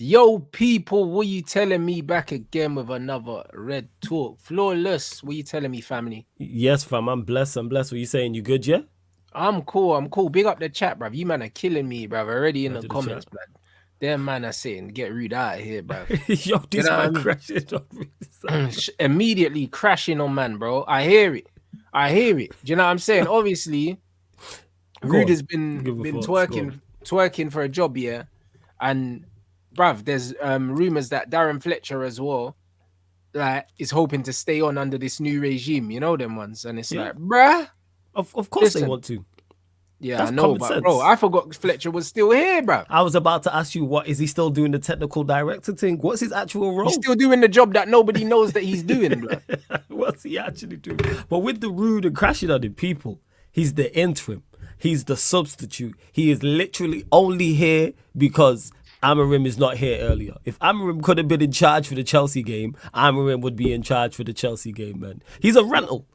Yo, people, what you telling me back again with another red talk? Flawless, what you telling me, family? Yes, fam, I'm blessed. What you saying? You good, yeah? I'm cool. Big up the chat, bruv. You man are killing me, bruv. Already in Right the to the chat. comments, blood. Them man are saying, get Ruud out of here, bruv. Yo, You this know what I man mean? crashed on me. Immediately crashing on man, bro. I hear it. Do you know what I'm saying? Obviously, Go Ruud on. has been Give a thoughts. Go on. twerking for a job, yeah. And bruv, there's rumors that Darren Fletcher as well, like, is hoping to stay on under this new regime. You know them ones, and it's Yeah, like, bruh, of course they listen. want to. Yeah, I That's know, common but bro, sense. I forgot Fletcher was still here, bruv. I was about to ask you, what is he still doing the technical director thing? What's his actual He's role? still doing the job that nobody knows that he's doing, bruv. What's he actually doing? But with the rude and crashing on the people, he's the interim. He's the substitute. He is literally only here because Amorim is not here earlier. If Amorim could have been in charge for the Chelsea game, Amorim would be in charge for the Chelsea game, man. He's a rental.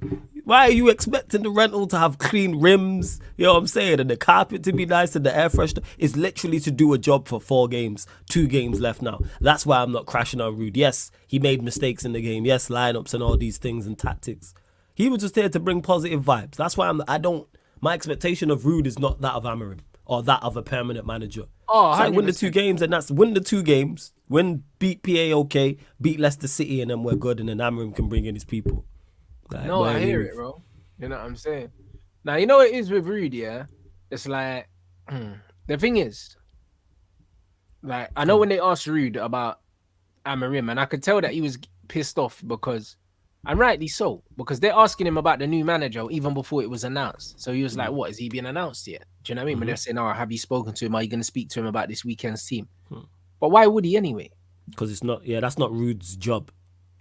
Why are you expecting the rental to have clean rims? You know what I'm saying? And the carpet to be nice and the air freshener? It's literally to do a job for 4 games. 2 games left now. That's why I'm not crashing on Ruud. Yes, he made mistakes in the game. Yes, lineups and all these things and tactics. He was just here to bring positive vibes. That's why my expectation of Ruud is not that of Amorim or that of a permanent manager. Oh, It's like 100%. win the 2 games and that's win the 2 games, beat PAOK, beat Leicester City, and then we're good, and then Amorim can bring in his people. Like, No, I hear it, bro. You know what I'm saying? Now, you know what it is with Ruud, yeah? It's like, the thing is, like, I know when they asked Ruud about Amorim, and I could tell that he was pissed off because, and rightly so, because they're asking him about the new manager even before it was announced. So he was like, what, is he being announced yet? Do you know what I mean? But they're saying, oh, have you spoken to him? Are you going to speak to him about this weekend's team? But why would he anyway? Because it's not, that's not Ruud's job.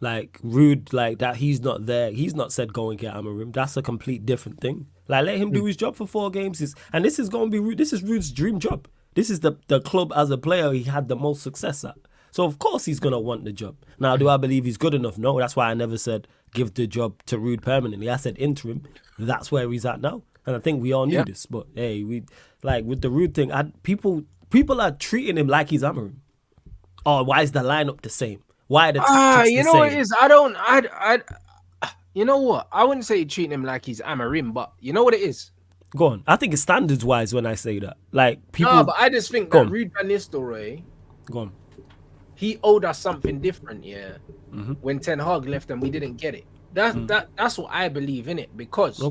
Like, Ruud, like that, he's not there. He's not said go and get Amorim. That's a complete different thing. Like, let him do his job for 4 games. And this is going to be Ruud. This is Ruud's dream job. This is the club as a player he had the most success at. So, of course, he's going to want the job. Now, do I believe he's good enough? No. That's why I never said give the job to Ruud permanently. I said interim. That's where he's at now. And I think we all knew this. But, hey, with the Ruud thing, people are treating him like he's Amorim. Oh, why is the lineup the same? Why are the tactics you the know same? what it is? You know what? I wouldn't say treating him like he's Amorim, but you know what it is? Go on. I think it's standards wise when I say that. Like, people. No, but I just think that Ruud van Nistelrooy, Go on. he owed us something different, yeah. When Ten Hag left and we didn't get it. That's what I believe in it, because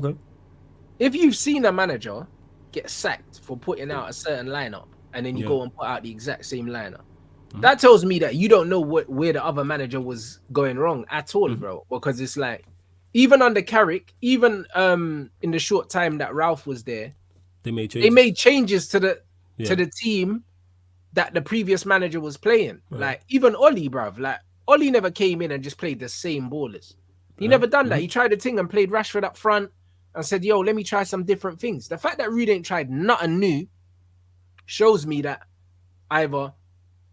if you've seen a manager get sacked for putting out a certain lineup and then you go and put out the exact same lineup, that tells me that you don't know where the other manager was going wrong at all, bro. Because it's like, even under Carrick, even in the short time that Ralph was there, they made changes to the team that the previous manager was playing. Right. Like, even Oli, bruv. Like, Oli never came in and just played the same ballers. He never done that. He tried a thing and played Rashford up front and said, yo, let me try some different things. The fact that Ruud ain't tried nothing new shows me that either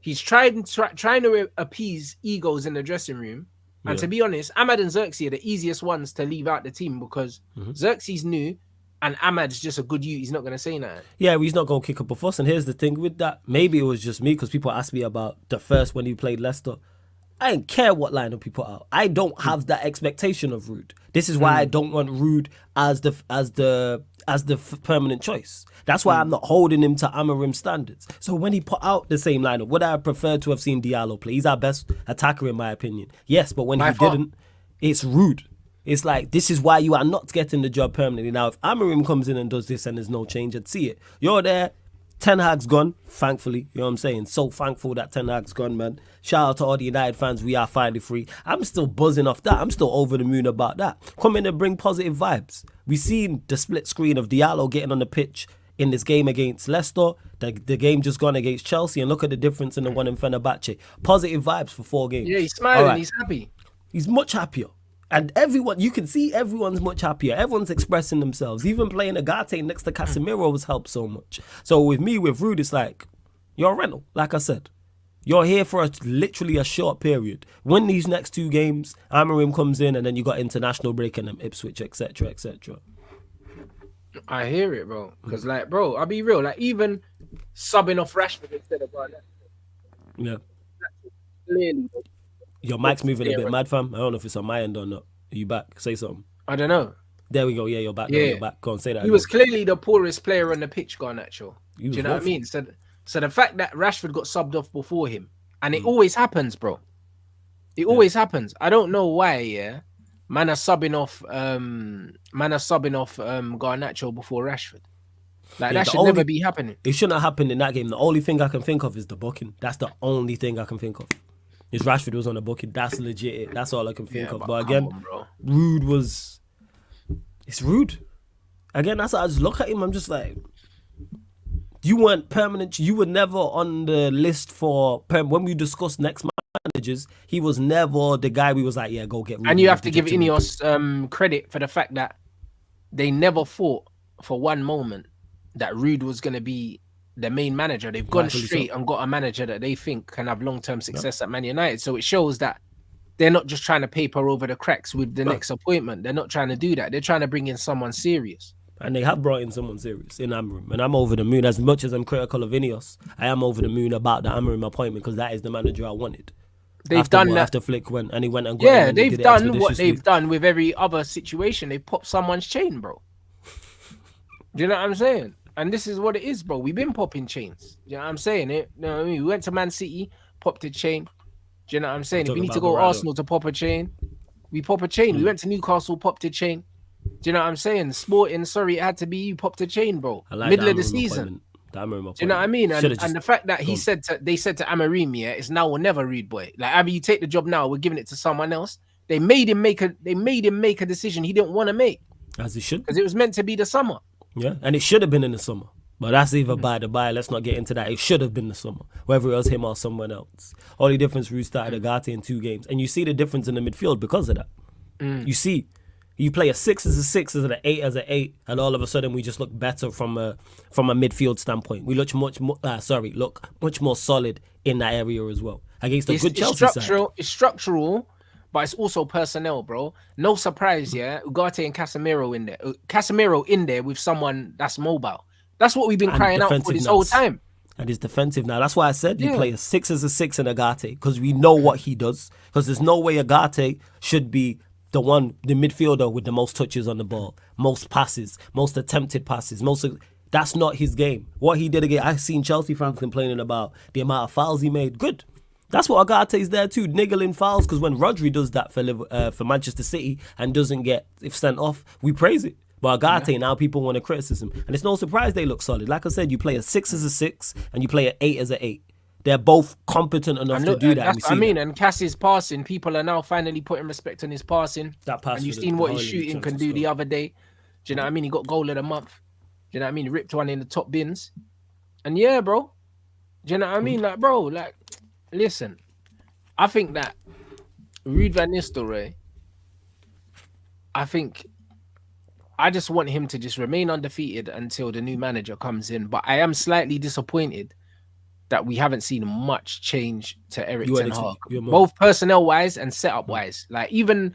he's trying to appease egos in the dressing room. And to be honest, Ahmad and Zirkzee are the easiest ones to leave out the team, because Zirkzee's new and Ahmad's just a good youth. He's not going to say nothing. Yeah, he's not going to kick up a fuss. And here's the thing with that. Maybe it was just me, because people asked me about the first when he played Leicester. I didn't care what lineup he put out. I don't have that expectation of Ruud. This is why I don't want Ruud as the permanent choice. That's why I'm not holding him to Amorim standards. So when he put out the same lineup, would I have preferred to have seen Diallo play? He's our best attacker in my opinion. Yes, but when he didn't, it's Ruud. It's like, this is why you are not getting the job permanently. Now, if Amorim comes in and does this and there's no change, I'd see it. You're there. Ten Hag's gone, thankfully. You know what I'm saying? So thankful that Ten Hag's gone, man. Shout out to all the United fans. We are finally free. I'm still buzzing off that. I'm still over the moon about that. Come in and bring positive vibes. We've seen the split screen of Diallo getting on the pitch in this game against Leicester. The game just gone against Chelsea. And look at the difference in the one in Fenerbahce. Positive vibes for 4 games. Yeah, he's smiling. Right. He's happy. He's much happier. And everyone, you can see everyone's much happier. Everyone's expressing themselves. Even playing Agate next to Casemiro has helped so much. So with Ruud, it's like, you're a rental, like I said. You're here for literally a short period. Win these next 2 games, Amorim comes in, and then you got international break and then Ipswich, etc., etc. I hear it, bro. Because, like, bro, I'll be real. Like, even subbing off Rashford instead of Garnacho. Yeah. clearly. Your mic's moving a bit mad, fam. I don't know if it's on my end or not. Are you back? Say something. I don't know. There we go. Yeah, you're back. Yeah. You're back. Go on, say that. He was clearly the poorest player on the pitch, Garnacho. Do you know what I mean? So the fact that Rashford got subbed off before him, and it always happens, bro. It always happens. I don't know why. Yeah, man are subbing off Garnacho before Rashford. Like that should never be happening. It shouldn't have happened in that game. The only thing I can think of is the booking. That's the only thing I can think of. Is Rashford was on the booking. That's legit. That's all I can think of. But again, Ruud was. It's Ruud. Again, that's how I just look at him. I'm just like, you weren't permanent. You were never on the list for when we discussed next managers. He was never the guy we was like, yeah, go get Ruud. And you have to give Ineos credit for the fact that they never thought for one moment that Ruud was going to be the main manager. They've gone straight and got a manager that they think can have long-term success at Man United. So it shows that they're not just trying to paper over the cracks with the next appointment. They're not trying to do that. They're trying to bring in someone serious. And they have brought in someone serious in Amorim. And I'm over the moon. As much as I'm critical of Ineos, I am over the moon about the Amorim appointment because that is the manager I wanted. They've done that. After Flick went and he went and got him and they've done what they've done with every other situation. They've popped someone's chain, bro. Do you know what I'm saying? And this is what it is, bro. We've been popping chains. Do you know what I'm saying? You know what I mean? We went to Man City, popped a chain. Do you know what I'm saying? If we need to go Arsenal to pop a chain, we pop a chain. We went to Newcastle, popped a chain. Do you know what I'm saying? Sporting, sorry, it had to be you popped a chain, bro. Middle of the season. Do you know what I mean? And the fact that they said to Amorim, yeah, it's now or never, Ruud boy. Like either you take the job now, we're giving it to someone else. They made him make a decision he didn't want to make. As he should. Because it was meant to be the summer. Yeah, and it should have been in the summer. But that's either by the by. Let's not get into that. It should have been the summer, whether it was him or someone else. Only difference, Ruud started Agate in 2 games. And you see the difference in the midfield because of that. You see, you play a 6 as a 6, as an 8 as an 8, and all of a sudden we just look better from a midfield standpoint. We look much more solid in that area as well. Against a good Chelsea side. It's structural, but it's also personnel, bro. No surprise, yeah. Ugarte and Casemiro in there. Casemiro in there with someone that's mobile. That's what we've been crying out for this whole time. And he's defensive now. That's why I said you play a 6 as a 6 in Agate, because we know what he does. Because there's no way Agate should be the midfielder with the most touches on the ball, most passes, most attempted passes, that's not his game. What he did again, I've seen Chelsea fans complaining about the amount of fouls he made. Good. That's what Agate's there too, niggling fouls, because when Rodri does that for Manchester City and doesn't get sent off, we praise it. But Agate, now people want to criticism. And it's no surprise they look solid. Like I said, you play a 6 as a 6 and you play an 8 as an 8. They're both competent enough to do that. And Cass's passing, people are now finally putting respect on his passing. That pass, and you've seen what his shooting can do the other day. Do you know what I mean? He got goal of the month. Do you know what I mean? He ripped one in the top bins. And yeah, bro. Do you know what I mean? Like, bro, like, listen. I think that Ruud van Nistelrooy, I just want him to just remain undefeated until the new manager comes in. But I am slightly disappointed that we haven't seen much change to Erik ten Hag, both personnel-wise and setup-wise. Like even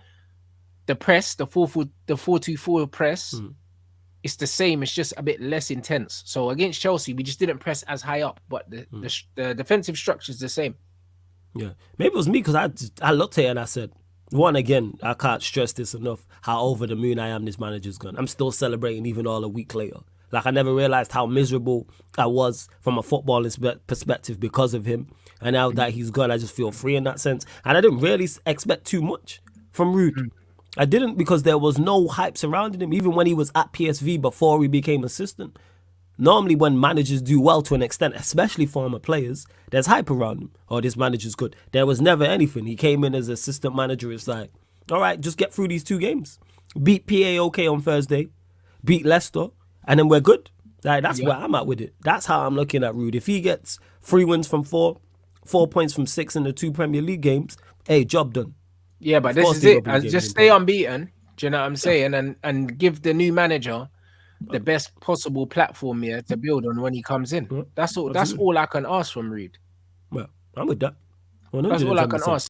the press, the 4-2-4 press, it's the same. It's just a bit less intense. So against Chelsea, we just didn't press as high up, but the defensive structure is the same. Yeah, maybe it was me because I looked at it and I said, one, again, I can't stress this enough, how over the moon I am this manager's gone. I'm still celebrating even all a week later. Like, I never realized how miserable I was from a footballing perspective because of him. And now that he's gone, I just feel free in that sense. And I didn't really expect too much from Ruud. I didn't, because there was no hype surrounding him, even when he was at PSV before he became assistant. Normally, when managers do well to an extent, especially former players, there's hype around him. Oh, this manager's good. There was never anything. He came in as assistant manager. It's like, all right, just get through these 2 games. Beat PAOK on Thursday. Beat Leicester. And then we're good. Like, that's where I'm at with it. That's how I'm looking at Ruud. If he gets 3 wins from 4 points from 6 in the 2 Premier League games, hey, job done. Yeah, but this is it. Just stay unbeaten. Do you know what I'm saying? And give the new manager the best possible platform here to build on when he comes in. That's all. Absolutely. That's all I can ask from Ruud. Well, I'm with that. 100%. That's all I can ask.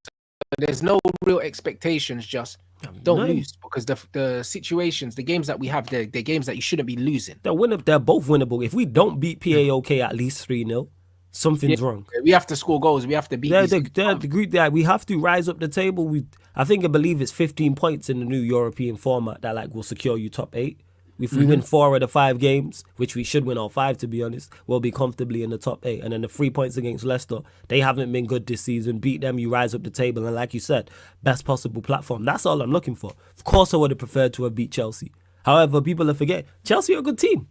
There's no real expectations. Just don't lose, because the situations, the games that we have, they're games that you shouldn't be losing. They're both winnable. If we don't beat PAOK at least 3-0, something's wrong. We have to score goals. We have to beat the group that we have to rise up the table. I believe it's 15 points in the new European format that like will secure you top 8. If we win 4 of the 5 games, which we should win all 5 to be honest, we'll be comfortably in the top 8. And then the 3 points against Leicester, they haven't been good this season. Beat them, you rise up the table, and like you said, best possible platform. That's all I'm looking for. Of course, I would have preferred to have beat Chelsea. However, people are forgetting Chelsea are a good team.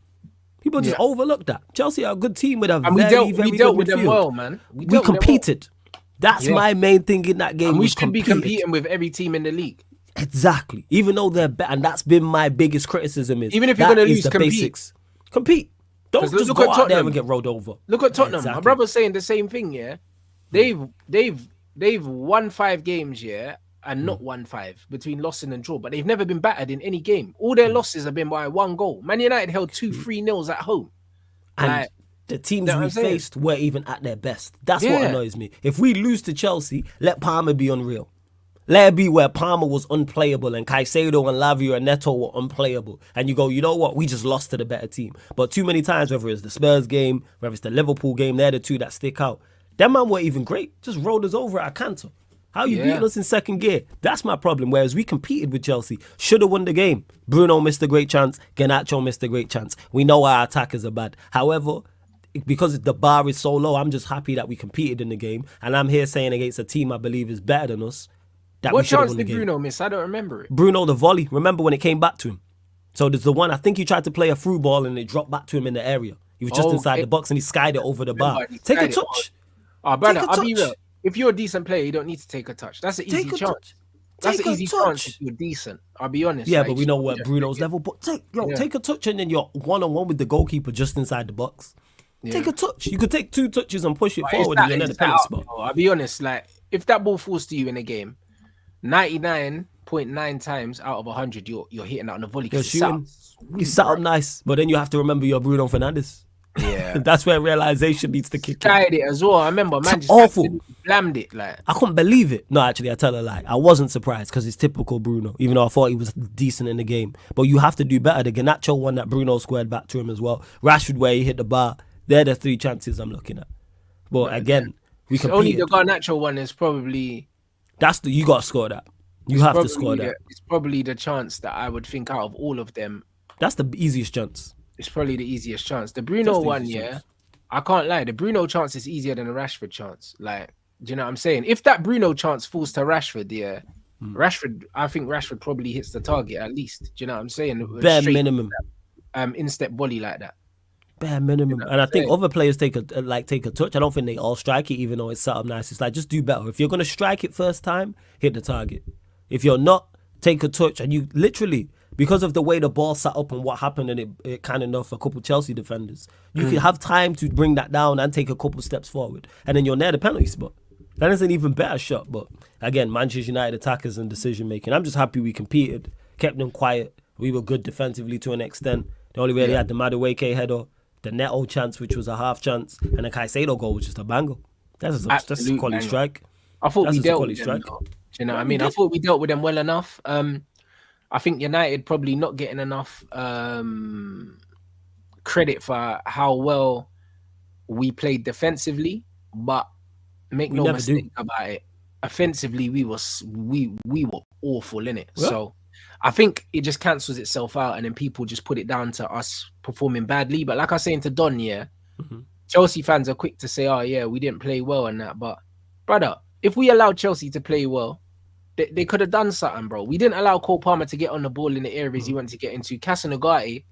People just overlook that. Chelsea are a good team with a very good midfield. We dealt with them well, man. We competed. That's my main thing in that game. And we should be competing with every team in the league. Exactly. Even though they're better, and that's been my biggest criticism is even if you're going to lose, compete. Don't just go out there and get rolled over. Look at Tottenham. Exactly. My brother's saying the same thing. Yeah, they've won 5 games. Yeah, and not won 5 between losing and draw, but they've never been battered in any game. All their losses have been by 1 goal. Man United held 3-0 at home, and the teams we faced were even at their best. That's what annoys me. If we lose to Chelsea, let Palmer be unreal. Let it be where Palmer was unplayable and Caicedo and Lavia and Neto were unplayable. And you go, you know what? We just lost to the better team. But too many times, whether it's the Spurs game, whether it's the Liverpool game, they're the 2 that stick out. Them man weren't even great. Just rolled us over at Cantor. How you beating us in second gear? That's my problem. Whereas we competed with Chelsea. Should have won the game. Bruno missed a great chance. Garnacho missed a great chance. We know our attackers are bad. However, because the bar is so low, I'm just happy that we competed in the game. And I'm here saying against a team I believe is better than us. What chance did Bruno miss? I don't remember it. Bruno, the volley. Remember when it came back to him? So there's the one, I think he tried to play a through ball and it dropped back to him in the area. He was just inside the box and he skied it over the bar. Take a touch. Oh, brother, I'll be real. If you're a decent player, you don't need to take a touch. That's an easy chance. That's an easy chance if you're decent. I'll be honest. Yeah, but we know what Bruno's level. But take a touch and then you're one-on-one with the goalkeeper just inside the box. Yeah. Take a touch. You could take 2 touches and push it forward and you're in the penalty spot. I'll be honest, like, if that ball falls to you in a game, 99.9 times out of 100, you're hitting that on the volley. You sat up nice, but then you have to remember you're Bruno Fernandes. Yeah, that's where realization needs to kick in. Tried it as well. I remember, man, just awful. Blammed it. Like I couldn't believe it. No, actually, I tell a lie. I wasn't surprised because it's typical Bruno. Even though I thought he was decent in the game, but you have to do better. The Garnacho one that Bruno squared back to him as well. Rashford where he hit the bar. They're the 3 chances I'm looking at. But again, we competed. Only the Garnacho one is probably. You got to score that. You have to score that. It's probably the chance that I would think out of all of them. That's the easiest chance. It's probably the easiest chance. The Bruno one, I can't lie. The Bruno chance is easier than the Rashford chance. Like, do you know what I'm saying? If that Bruno chance falls to Rashford, Rashford, I think Rashford probably hits the target at least. Do you know what I'm saying? Bare minimum. Instep volley like that. Bare minimum. You know, and I think other players take a touch. I don't think they all strike it, even though it's set up nice. It's like, just do better. If you're going to strike it first time, hit the target. If you're not, take a touch. And you literally, because of the way the ball sat up and what happened, and it kind of enough a couple Chelsea defenders, you could have time to bring that down and take a couple steps forward. And then you're near the penalty spot. That is an even better shot. But again, Manchester United attackers and decision making. I'm just happy we competed, kept them quiet. We were good defensively to an extent. The only way they had the Madueke header, the Neto chance, which was a half chance, and the Caicedo goal was just a bangle. That's a quality strike. I thought we dealt with them. You know what I mean? I thought we dealt with them well enough. I think United probably not getting enough credit for how well we played defensively, but make no mistake about it. Offensively, we were awful, innit? Yeah. So I think it just cancels itself out, and then people just put it down to us performing badly. But like I was saying to Don, Chelsea fans are quick to say, "Oh yeah, we didn't play well and that." But brother, if we allowed Chelsea to play well, they could have done something, bro. We didn't allow Cole Palmer to get on the ball in the areas he wanted to get into. Casanogati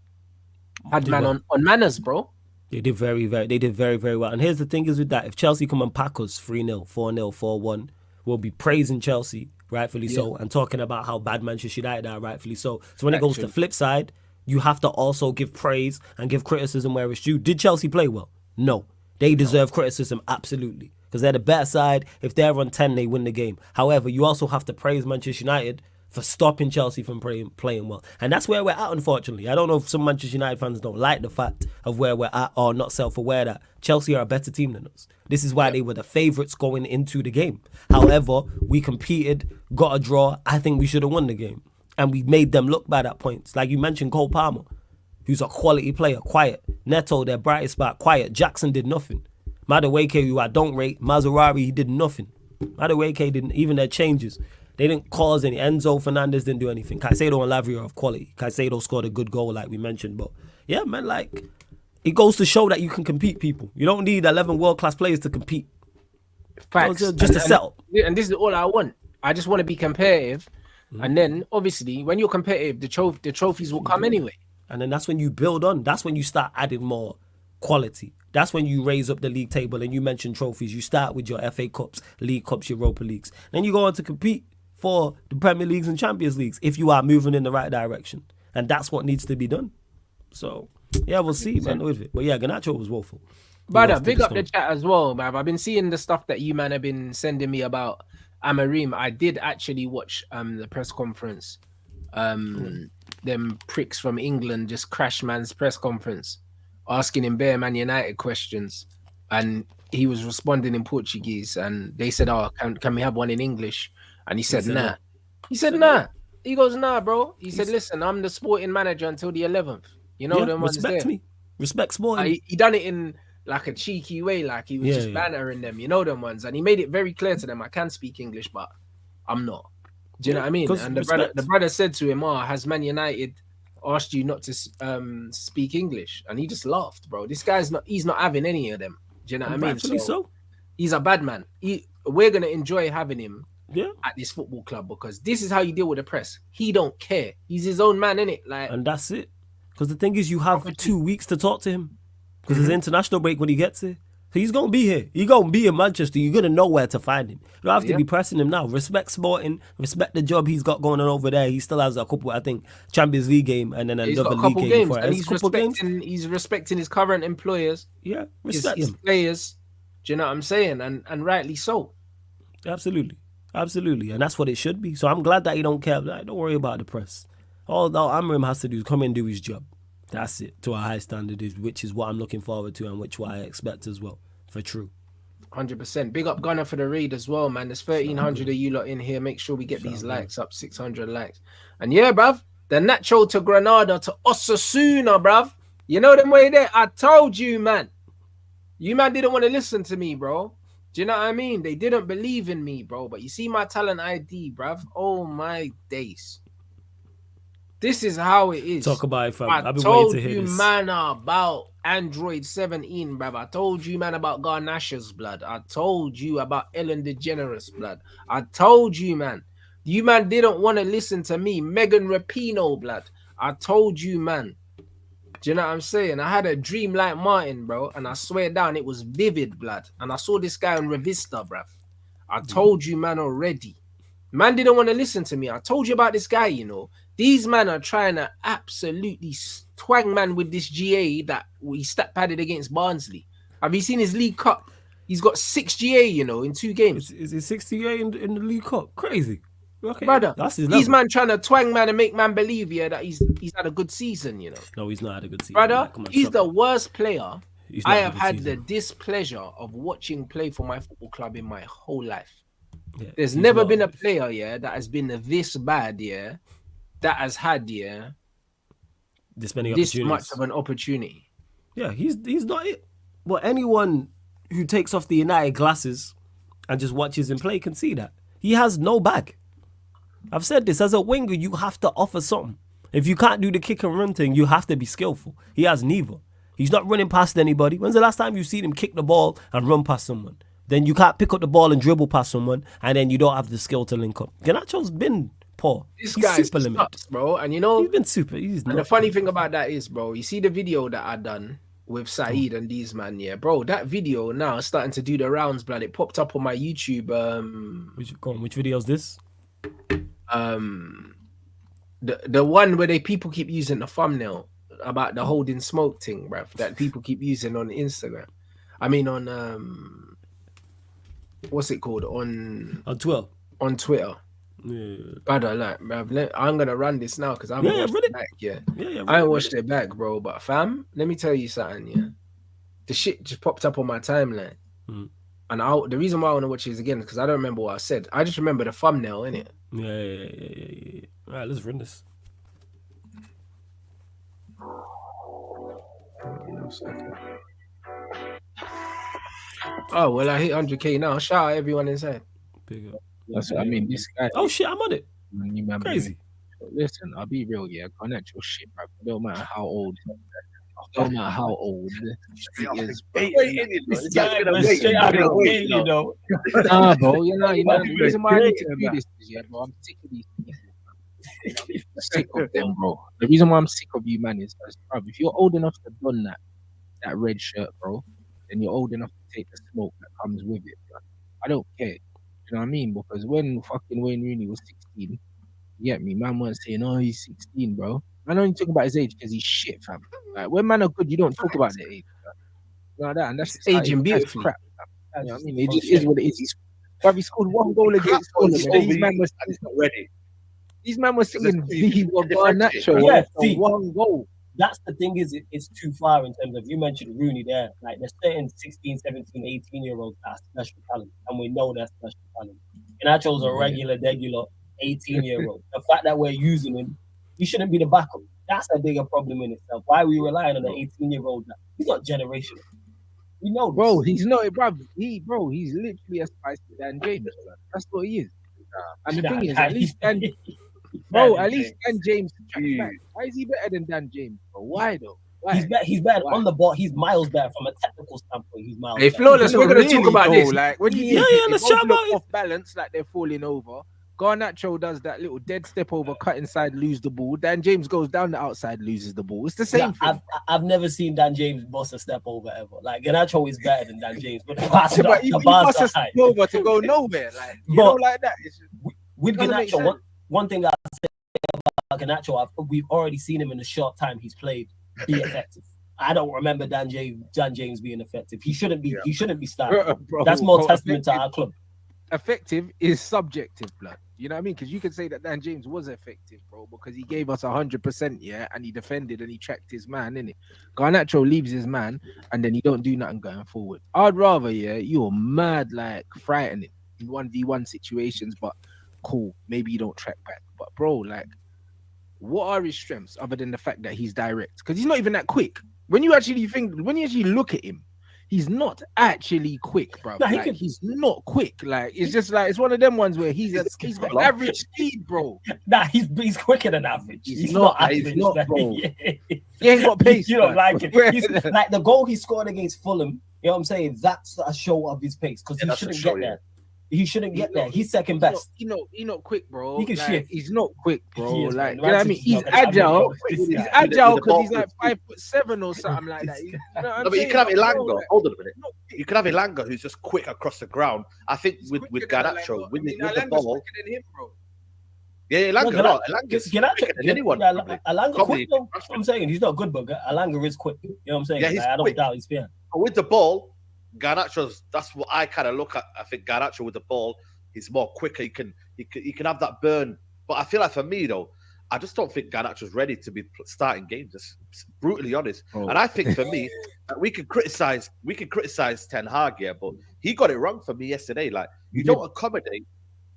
had man on manners, bro. They did very, very well. And here's the thing is with that: if Chelsea come and pack us 3-0, 4-0, 4-1, we'll be praising Chelsea, rightfully so, and talking about how bad Manchester United are, rightfully so. So when it goes to the flip side, you have to also give praise and give criticism where it's due. Did Chelsea play well? No. They deserve criticism, absolutely. Because they're the better side. If they're on 10, they win the game. However, you also have to praise Manchester United for stopping Chelsea from playing well. And that's where we're at, unfortunately. I don't know if some Manchester United fans don't like the fact of where we're at or not self-aware that Chelsea are a better team than us. This is why they were the favourites going into the game. However, we competed, got a draw. I think we should have won the game. And we made them look bad at points. Like you mentioned, Cole Palmer, who's a quality player, quiet. Neto, their brightest spot, quiet. Jackson did nothing. Madueke, who I don't rate, Mazraoui, he did nothing. Madueke didn't, even their changes, they didn't cause any. Enzo Fernandez didn't do anything. Caicedo and Lavia are of quality. Caicedo scored a good goal, like we mentioned. But yeah, man, like, it goes to show that you can compete, people. You don't need 11 world-class players to compete. Facts. Just to sell. And this is all I want. I just want to be competitive. And then, obviously, when you're competitive, the trophies will come anyway. And then that's when you build on. That's when you start adding more quality. That's when you raise up the league table. And you mentioned trophies. You start with your FA Cups, League Cups, Europa Leagues. Then you go on to compete for the Premier Leagues and Champions Leagues if you are moving in the right direction. And that's what needs to be done. So, yeah, we'll see, man, with it. But yeah, Garnacho was woeful. Brother, big up the chat as well, man. I've been seeing the stuff that you, man, have been sending me about Amorim. I did actually watch the press conference. Them pricks from England just crashed man's press conference, asking him bare Man United questions. And he was responding in Portuguese. And they said, oh, can we have one in English? And he said, nah. He said, nah. He goes, nah, bro. He said, listen, I'm the sporting manager until the 11th. You know, them ones there. Respect me. Respect sporting. He done it in like a cheeky way, like he was just bantering them. You know them ones. And he made it very clear to them, I can speak English, but I'm not. Do you know what I mean? And the brother said to him, has Man United asked you not to speak English? And he just laughed, bro. This guy's he's not having any of them. Do you know what I mean? So he's a bad man. We're going to enjoy having him at this football club because this is how you deal with the press. He don't care. He's his own man, innit? Like, and that's it. Because the thing is, you have 2 weeks to talk to him. Because there's international break when he gets here. So he's going to be here. He's going to be in Manchester. You're going to know where to find him. You don't have to be pressing him now. Respect sporting. Respect the job he's got going on over there. He still has a couple, I think, Champions League game and then another league game before. And he's respecting his current employers. Yeah, respect his players. Do you know what I'm saying? And rightly so. Absolutely. Absolutely. And that's what it should be. So I'm glad that he don't care. Like, don't worry about the press. All Amorim has to do is come and do his job. That's it, to a high standard, which is what I'm looking forward to and which what I expect as well, for true. 100%. Big up Gunner for the raid as well, man. There's 1,300 of you lot in here. Make sure we get these likes up, 600 likes. And yeah, bruv, the Nacho to Granada to Osasuna, bruv. You know them way there? I told you, man. You, man, didn't want to listen to me, bro. Do you know what I mean? They didn't believe in me, bro. But you see my talent ID, bruv. Oh, my days. This is how it is. Talk about it, fam. I've been waiting to hear this. Man, about Android 17, bruv. I told you, man, about Garnacho's blood. I told you about Ellen DeGeneres' blood. I told you, man. You, man, didn't want to listen to me. Megan Rapinoe blood. I told you, man. Do you know what I'm saying? I had a dream like Martin, bro. And I swear down, it was vivid blood. And I saw this guy on Revista, bruv. I told you, man, already. Man didn't want to listen to me. I told you about this guy, you know. These men are trying to absolutely twang man with this GA that he stat padded against Barnsley. Have you seen his League Cup? He's got 6 GA, you know, in 2 games. Is it 6 GA in the League Cup? Crazy. Okay. Brother, that's his these man trying to twang man and make man believe, that he's had a good season, you know. No, he's not had a good season. Brother, he's the worst player I have had the displeasure of watching play for my football club in my whole life. Yeah, there's never been a player, that has been this bad, that has had, this much of an opportunity. Yeah, he's not it. But anyone who takes off the United glasses and just watches him play can see that. He has no bag. I've said this, as a winger, you have to offer something. If you can't do the kick and run thing, you have to be skillful. He has neither. He's not running past anybody. When's the last time you've seen him kick the ball and run past someone? Then you can't pick up the ball and dribble past someone, and then you don't have the skill to link up. Garnacho's been poor. This guy's super limited, bro. And you know, he's been super. And the funny thing about that is, bro, you see the video that I done with Saeed and these man, bro. That video now is starting to do the rounds, blood. It popped up on my YouTube. Which video is this? The one where people keep using the thumbnail about the holding smoke thing, bruv, that people keep using on Instagram. I mean on what's it called? On Twitter. On Twitter. Yeah. Brother, like, bruv, I'm gonna run this now because I haven't watched it back. I haven't watched it back, bro. But fam, let me tell you something, the shit just popped up on my timeline. And the reason why I want to watch it is again because I don't remember what I said. I just remember the thumbnail, innit? Yeah. All right, let's run this. Oh well, I hit 100K now. Shout out everyone inside. Big up. That's what I mean. This guy. Oh shit, I'm on it. You man, Crazy. Listen, I'll be real, yeah. Garnacho shit, bro. Don't matter how old. Don't matter how old he is. This guy was straight out of the gate, you know. Nah, bro. You know. The reason why I need to do this is, yeah, bro. I'm sick of these people. I'm sick of them, bro. The reason why I'm sick of you, man, is because, bro, if you're old enough to don that red shirt, bro, then you're old enough to take the smoke that comes with it, bro. I don't care. You know what I mean? Because when fucking Wayne Rooney was 16, you get me? Man weren't saying, oh, he's 16, bro. Man only talking about his age because he's shit, fam. Like, when man are good, you don't talk about their age. You know that, and that's aging beautifully. Crap. You know what I mean? It just is what it is. He scored one goal against Scotland. These man was not ready. These man were singing Viva Garnacho. Yeah, see, one goal. That's the thing is, it's too far in terms of, you mentioned Rooney there. Like, there's certain 16, 17, 18-year-olds that are special talent, and we know they're special talent. Garnacho's a regular 18-year-old. The fact that we're using him, he shouldn't be the backup. That's a bigger problem in itself. Why are we relying on an 18-year-old now? He's not generational. We know this. Bro, he's not, bro. He's literally as spicy than James. Bro. That's what he is. And the thing is, at least Dan James. Why is he better than Dan James, bro? Why though? Why? He's better on the ball. He's miles better from a technical standpoint. He's miles. Hey, Flawless, we're gonna talk about this. Like, when let's chat about it. Off balance, like they're falling over. Garnacho does that little dead step over, cut inside, lose the ball. Dan James goes down the outside, loses the ball. It's the same thing. I've never seen Dan James boss a step over ever. Like, Garnacho is better than Dan James, but the pass it but he passes a step over to go nowhere. Like, you know, like that. With Garnacho, one thing I say about Garnacho, we've already seen him in the short time he's played be effective. I don't remember Dan James being effective. He shouldn't be. Yeah. He shouldn't be starting. That's more testament to our club. Effective is subjective, blood. You know what I mean? Because you could say that Dan James was effective, bro, because he gave us 100%, yeah, and he defended and he tracked his man, innit? Garnacho leaves his man, and then he don't do nothing going forward. I'd rather, yeah, you're mad, like, frightening in 1v1 situations, but cool, maybe you don't track back. But, bro, like, what are his strengths other than the fact that he's direct? Because he's not even that quick. When you actually look at him, he's not actually quick, bro. Nah, he's not quick. Like, it's just like, it's one of them ones where he's got average speed, bro. Nah, he's quicker than average. He's not average. He's not, bro. He ain't got pace. You don't like it. He's, like, the goal he scored against Fulham, you know what I'm saying? That's a show of his pace, because he shouldn't get there. He shouldn't get there. He's second best. He's not quick, bro. He can shift. He's not quick, bro. Like, you know what I mean? He's agile. He's agile because he's like 5'7" or something like that. You know what I'm but you can have Elanga. Hold on a minute. You can have Elanga who's just quick across the ground. I think with Garnacho, with the ball. Yeah, Elanga. Elanga's quicker than anyone. Elanga quick, though. That's what I'm saying. He's not good, but Elanga is quick. You know what I'm saying? Yeah, I don't doubt he's fair. But with the ball, Garnacho's, that's what I kind of look at. I think Garnacho with the ball, he's more quicker. He can have that burn. But I feel like for me though, I just don't think Garnacho's ready to be starting games. Just brutally honest. Oh. And I think for me, we can criticize Ten Hag here, but he got it wrong for me yesterday. Like, you don't accommodate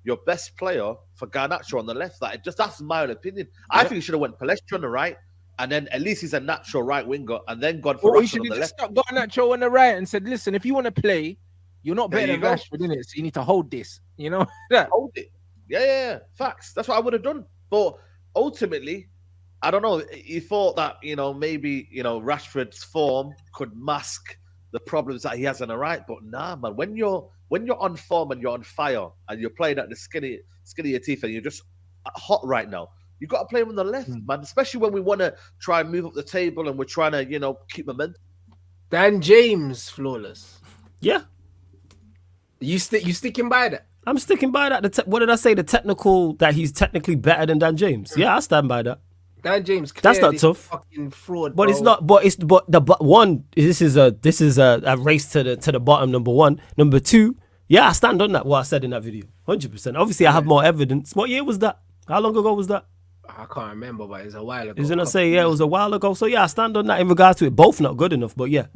your best player for Garnacho on the left. Like, that's my own opinion. I think he should have went Palestra on the right. And then at least he's a natural right winger, and then gone for Rashford on the left. Got Garnacho on the right and said, "Listen, if you want to play, you're not better than Rashford, innit? So you need to hold this, you know." Hold it. Yeah. Facts. That's what I would have done. But ultimately, I don't know. He thought that, maybe, Rashford's form could mask the problems that he has on the right. But nah, man. When you're on form and you're on fire and you're playing at the skin of your teeth and you're just hot right now, you got to play him on the left, man. Especially when we want to try and move up the table and we're trying to, keep momentum. Dan James, flawless. Yeah. You sticking by that? I'm sticking by that. What did I say? The technical, that he's technically better than Dan James. Yeah, I stand by that. Dan James, that's not tough. Fucking fraud, but bro. It's not. But one. This is a race to the bottom. Number one. Number two. Yeah, I stand on that. What I said in that video, 100%. Obviously, I have more evidence. What year was that? How long ago was that? I can't remember, but it's a while ago. Isn't I say, yeah, it was a while ago. So, yeah, I stand on that in regards to it. Both not good enough, but yeah.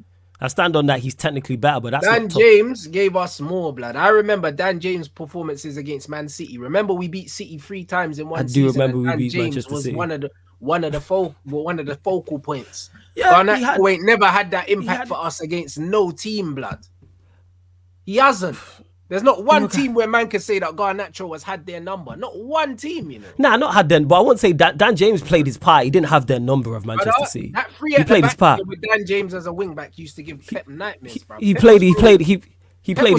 I stand on that. He's technically better, but that's Dan James gave us more, blood. I remember Dan James' performances against Man City. Remember, we beat City 3 times in one season. I do remember we beat Manchester City. One of the focal points. Yeah, Garnacho ain't never had that impact for us against no team, blood. He hasn't. There's not one team where man can say that Garnacho has had their number. Not one team, you know. Nah, not had them, but I wouldn't say Dan James played his part. He didn't have their number of Manchester City. That three He played his part. with Dan James as a wing back used to give Pep nightmares, bro. He played his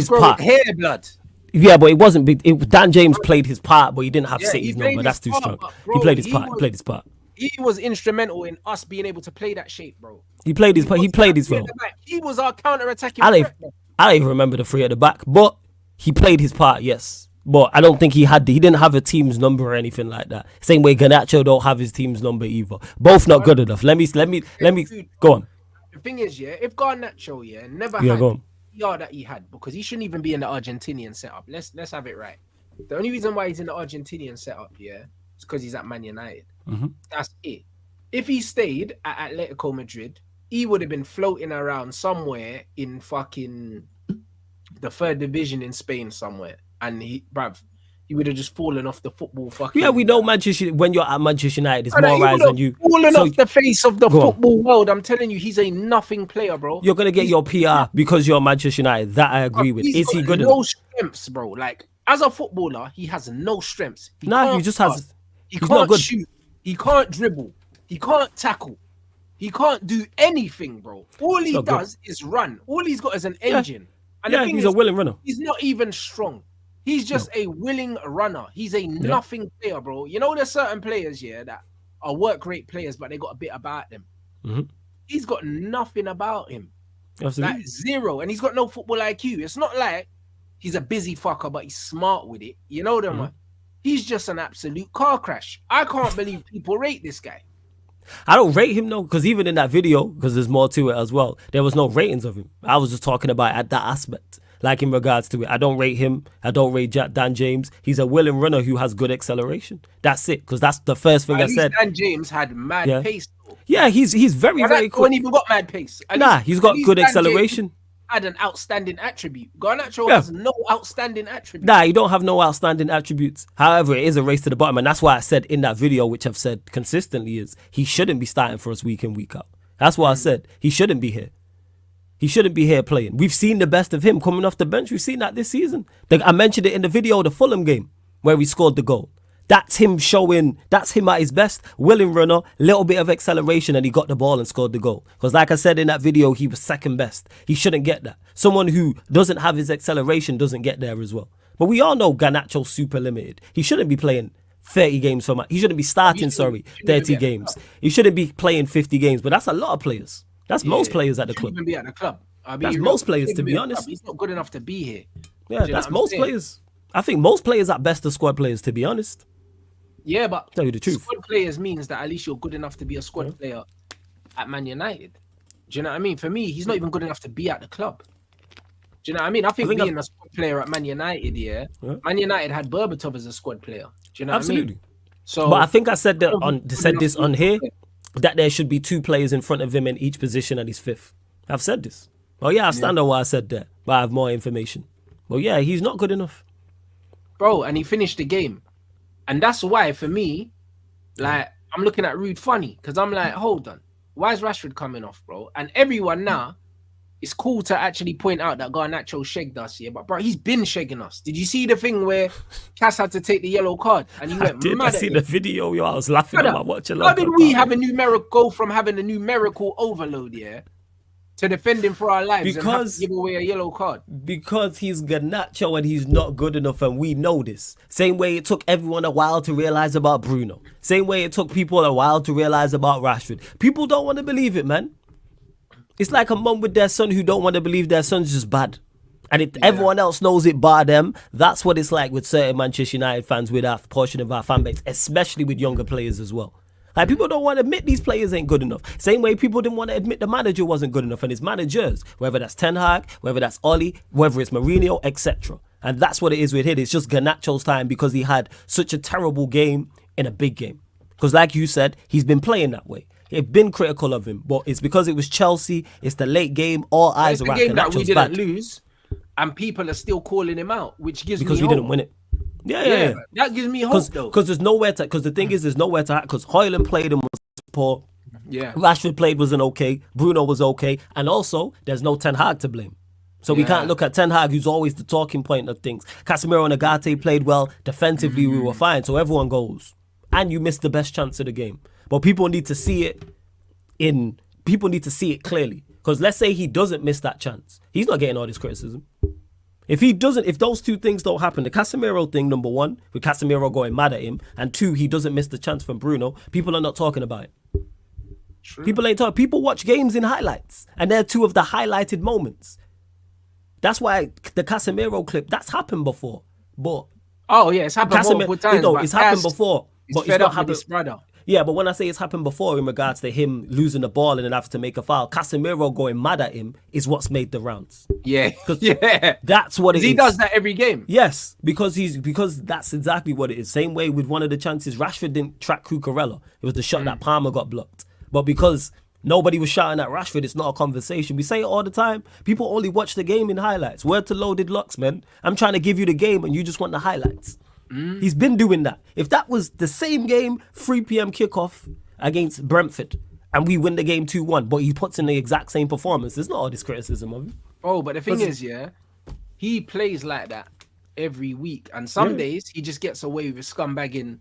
part. Hair blood. Yeah, but it wasn't big. Dan James played his part, but he didn't have City's number. That's too strong. He played his part. He was instrumental in us being able to play that shape, bro. He played his part. He played his role. He was our counter-attacking threat. I don't even remember the three at the back, but he played his part, yes. But I don't think he didn't have a team's number or anything like that. Same way Garnacho don't have his team's number either. Both not good enough. Let me go on. The thing is, if Garnacho, never had the PR that he had, because he shouldn't even be in the Argentinian setup. Let's have it right. The only reason why he's in the Argentinian setup, is because he's at Man United. Mm-hmm. That's it. If he stayed at Atletico Madrid, he would have been floating around somewhere in fucking the third division in Spain somewhere, and he would have just fallen off the football fucking. Yeah, we know Manchester. When you're at Manchester United, it's more eyes on you. Fallen off the face of the football world. I'm telling you, he's a nothing player, bro. You're gonna get your PR because you're Manchester United. That I agree with. Is he good? No strengths, bro. Like as a footballer, he has no strengths. He just has. He can't shoot. He can't dribble. He can't tackle. He can't do anything, bro. All he does is run. All he's got is an engine. And the thing he's a willing runner. He's not even strong. He's just a willing runner. He's a nothing player, bro. You know, there's certain players, that are work rate players, but they got a bit about them. Mm-hmm. He's got nothing about him. Absolutely. Like zero. And he's got no football IQ. It's not like he's a busy fucker, but he's smart with it. You know them, man. He's just an absolute car crash. I can't believe people rate this guy. I don't rate him, though, because even in that video, because there's more to it as well, there was no ratings of him. I was just talking about at that aspect, like in regards to it. I don't rate him. I don't rate Dan James. He's a willing runner who has good acceleration. That's it, because that's the first thing I said. Dan James had mad pace, though. Yeah, he's very, very quick. When he got mad pace. He's got good acceleration. Had an outstanding attribute. Garnacho has no outstanding attributes. Nah, you don't have no outstanding attributes. However, it is a race to the bottom, and that's why I said in that video, which I've said consistently, is he shouldn't be starting for us week in, week out. That's what I said. He shouldn't be here. He shouldn't be here playing. We've seen the best of him coming off the bench. We've seen that this season. I mentioned it in the video, the Fulham game, where he scored the goal. That's him at his best. Willing runner, little bit of acceleration, and he got the ball and scored the goal. Because like I said in that video, he was second best. He shouldn't get that. Someone who doesn't have his acceleration doesn't get there as well. But we all know Garnacho's super limited. He shouldn't be playing 30 games for He shouldn't be starting, 30 games. He shouldn't be playing 50 games. But that's a lot of players. That's most players at the club. Even be at the club. That's most players, to be honest. He's not good enough to be here. Yeah, that's most players. I think most players at best are squad players, to be honest. Yeah, but tell you the truth. Squad players means that at least you're good enough to be a squad player at Man United. Do you know what I mean? For me, he's not even good enough to be at the club. Do you know what I mean? I think being a squad player at Man United, Man United had Berbatov as a squad player. Do you know what I mean? So, but I think I said this on here that there should be two players in front of him in each position and he's fifth. I've said this. Oh yeah, I stand on what I said there, but I have more information. Well, yeah, he's not good enough, bro. And he finished the game. And that's why, for me, like, I'm looking at Ruud funny, because I'm like, hold on. Why is Rashford coming off, bro? And everyone now, it's cool to actually point out that Garnacho shagged us here, but, bro, he's been shagging us. Did you see the thing where Cass had to take the yellow card? And he went mad I see the video, yo. I was laughing at my watching. How did we have go from having a numerical overload, to defending for our lives and have to give away a yellow card? Because he's Garnacho and he's not good enough, and we know this. Same way it took everyone a while to realize about Bruno. Same way it took people a while to realize about Rashford. People don't want to believe it, man. It's like a mum with their son who don't want to believe their son's just bad. And everyone else knows it bar them. That's what it's like with certain Manchester United fans, with our portion of our fan base, especially with younger players as well. Like, people don't want to admit these players ain't good enough. Same way people didn't want to admit the manager wasn't good enough, and his managers, whether that's Ten Hag, whether that's Oli, whether it's Mourinho, etc. And that's what it is with him. It's just Garnacho's time because he had such a terrible game in a big game. Because like you said, he's been playing that way. They've been critical of him, but it's because it was Chelsea, it's the late game, all eyes are on Garnacho's game that we didn't lose, and people are still calling him out, which gives me hope. Because we didn't win it. Yeah. That gives me hope, though. Because there's nowhere to. Because the thing is, there's nowhere to. Because Hojlund played and was poor. Yeah. Rashford played wasn't okay. Bruno was okay, and also there's no Ten Hag to blame. So we can't look at Ten Hag, who's always the talking point of things. Casemiro and Agate played well. Defensively, we were fine. So everyone goes. And you missed the best chance of the game. But people need to see it clearly. Because let's say he doesn't miss that chance. He's not getting all this criticism. If those two things don't happen, the Casemiro thing, number one, with Casemiro going mad at him, and two, he doesn't miss the chance from Bruno, people are not talking about it. True. People ain't talking. People watch games in highlights, and they're two of the highlighted moments. That's why the Casemiro clip, that's happened before. But it's happened multiple times. It's happened before. But Fed it's not up with happened. his brother. Yeah, but when I say it's happened before in regards to him losing the ball and then having to make a foul, Casemiro going mad at him is what's made the rounds. Yeah. That's what it is. He does that every game. Yes, because that's exactly what it is. Same way with one of the chances, Rashford didn't track Cucurella. It was the shot that Palmer got blocked. But because nobody was shouting at Rashford, it's not a conversation. We say it all the time. People only watch the game in highlights. Word to loaded locks, man. I'm trying to give you the game and you just want the highlights. He's been doing that. If that was the same game, 3 p.m. kickoff against Brentford, and we win the game 2-1, but he puts in the exact same performance, there's not all this criticism of him. Oh, but the thing is, he plays like that every week. And some days he just gets away with scumbagging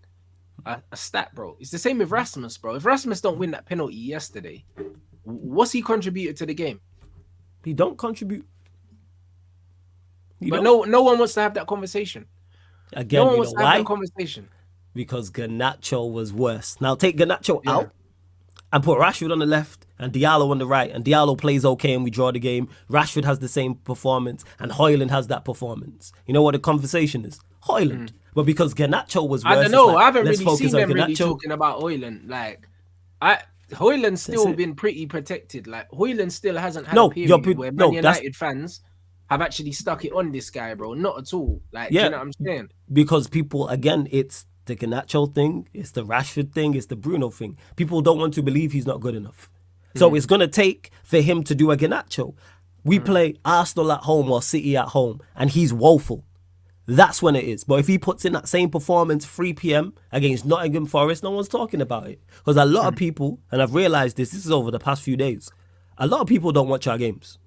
a stat, bro. It's the same with Rasmus, bro. If Rasmus don't win that penalty yesterday, what's he contributed to the game? He don't contribute. No one wants to have that conversation. Again, No one you wants know to have why? that conversation. Because Garnacho was worse. Now take Garnacho out and put Rashford on the left and Diallo on the right, and Diallo plays okay and we draw the game. Rashford has the same performance and Hojlund has that performance. You know what the conversation is? Hojlund. But because Garnacho was worse, I don't know. like, I haven't let's really focus seen on them really Garnacho. talking about Hojlund. Hojlund's still been pretty protected. Like Hojlund still hasn't had a period where Man United fans have actually stuck it on this guy, bro. Not at all. Like, do you know what I'm saying? Because people, again, it's the Garnacho thing, it's the Rashford thing, it's the Bruno thing. People don't want to believe he's not good enough. So it's going to take for him to do a Garnacho. We play Arsenal at home or City at home, and he's woeful. That's when it is. But if he puts in that same performance 3 p.m. against Nottingham Forest, no one's talking about it. Because a lot of people, and I've realised this is over the past few days, a lot of people don't watch our games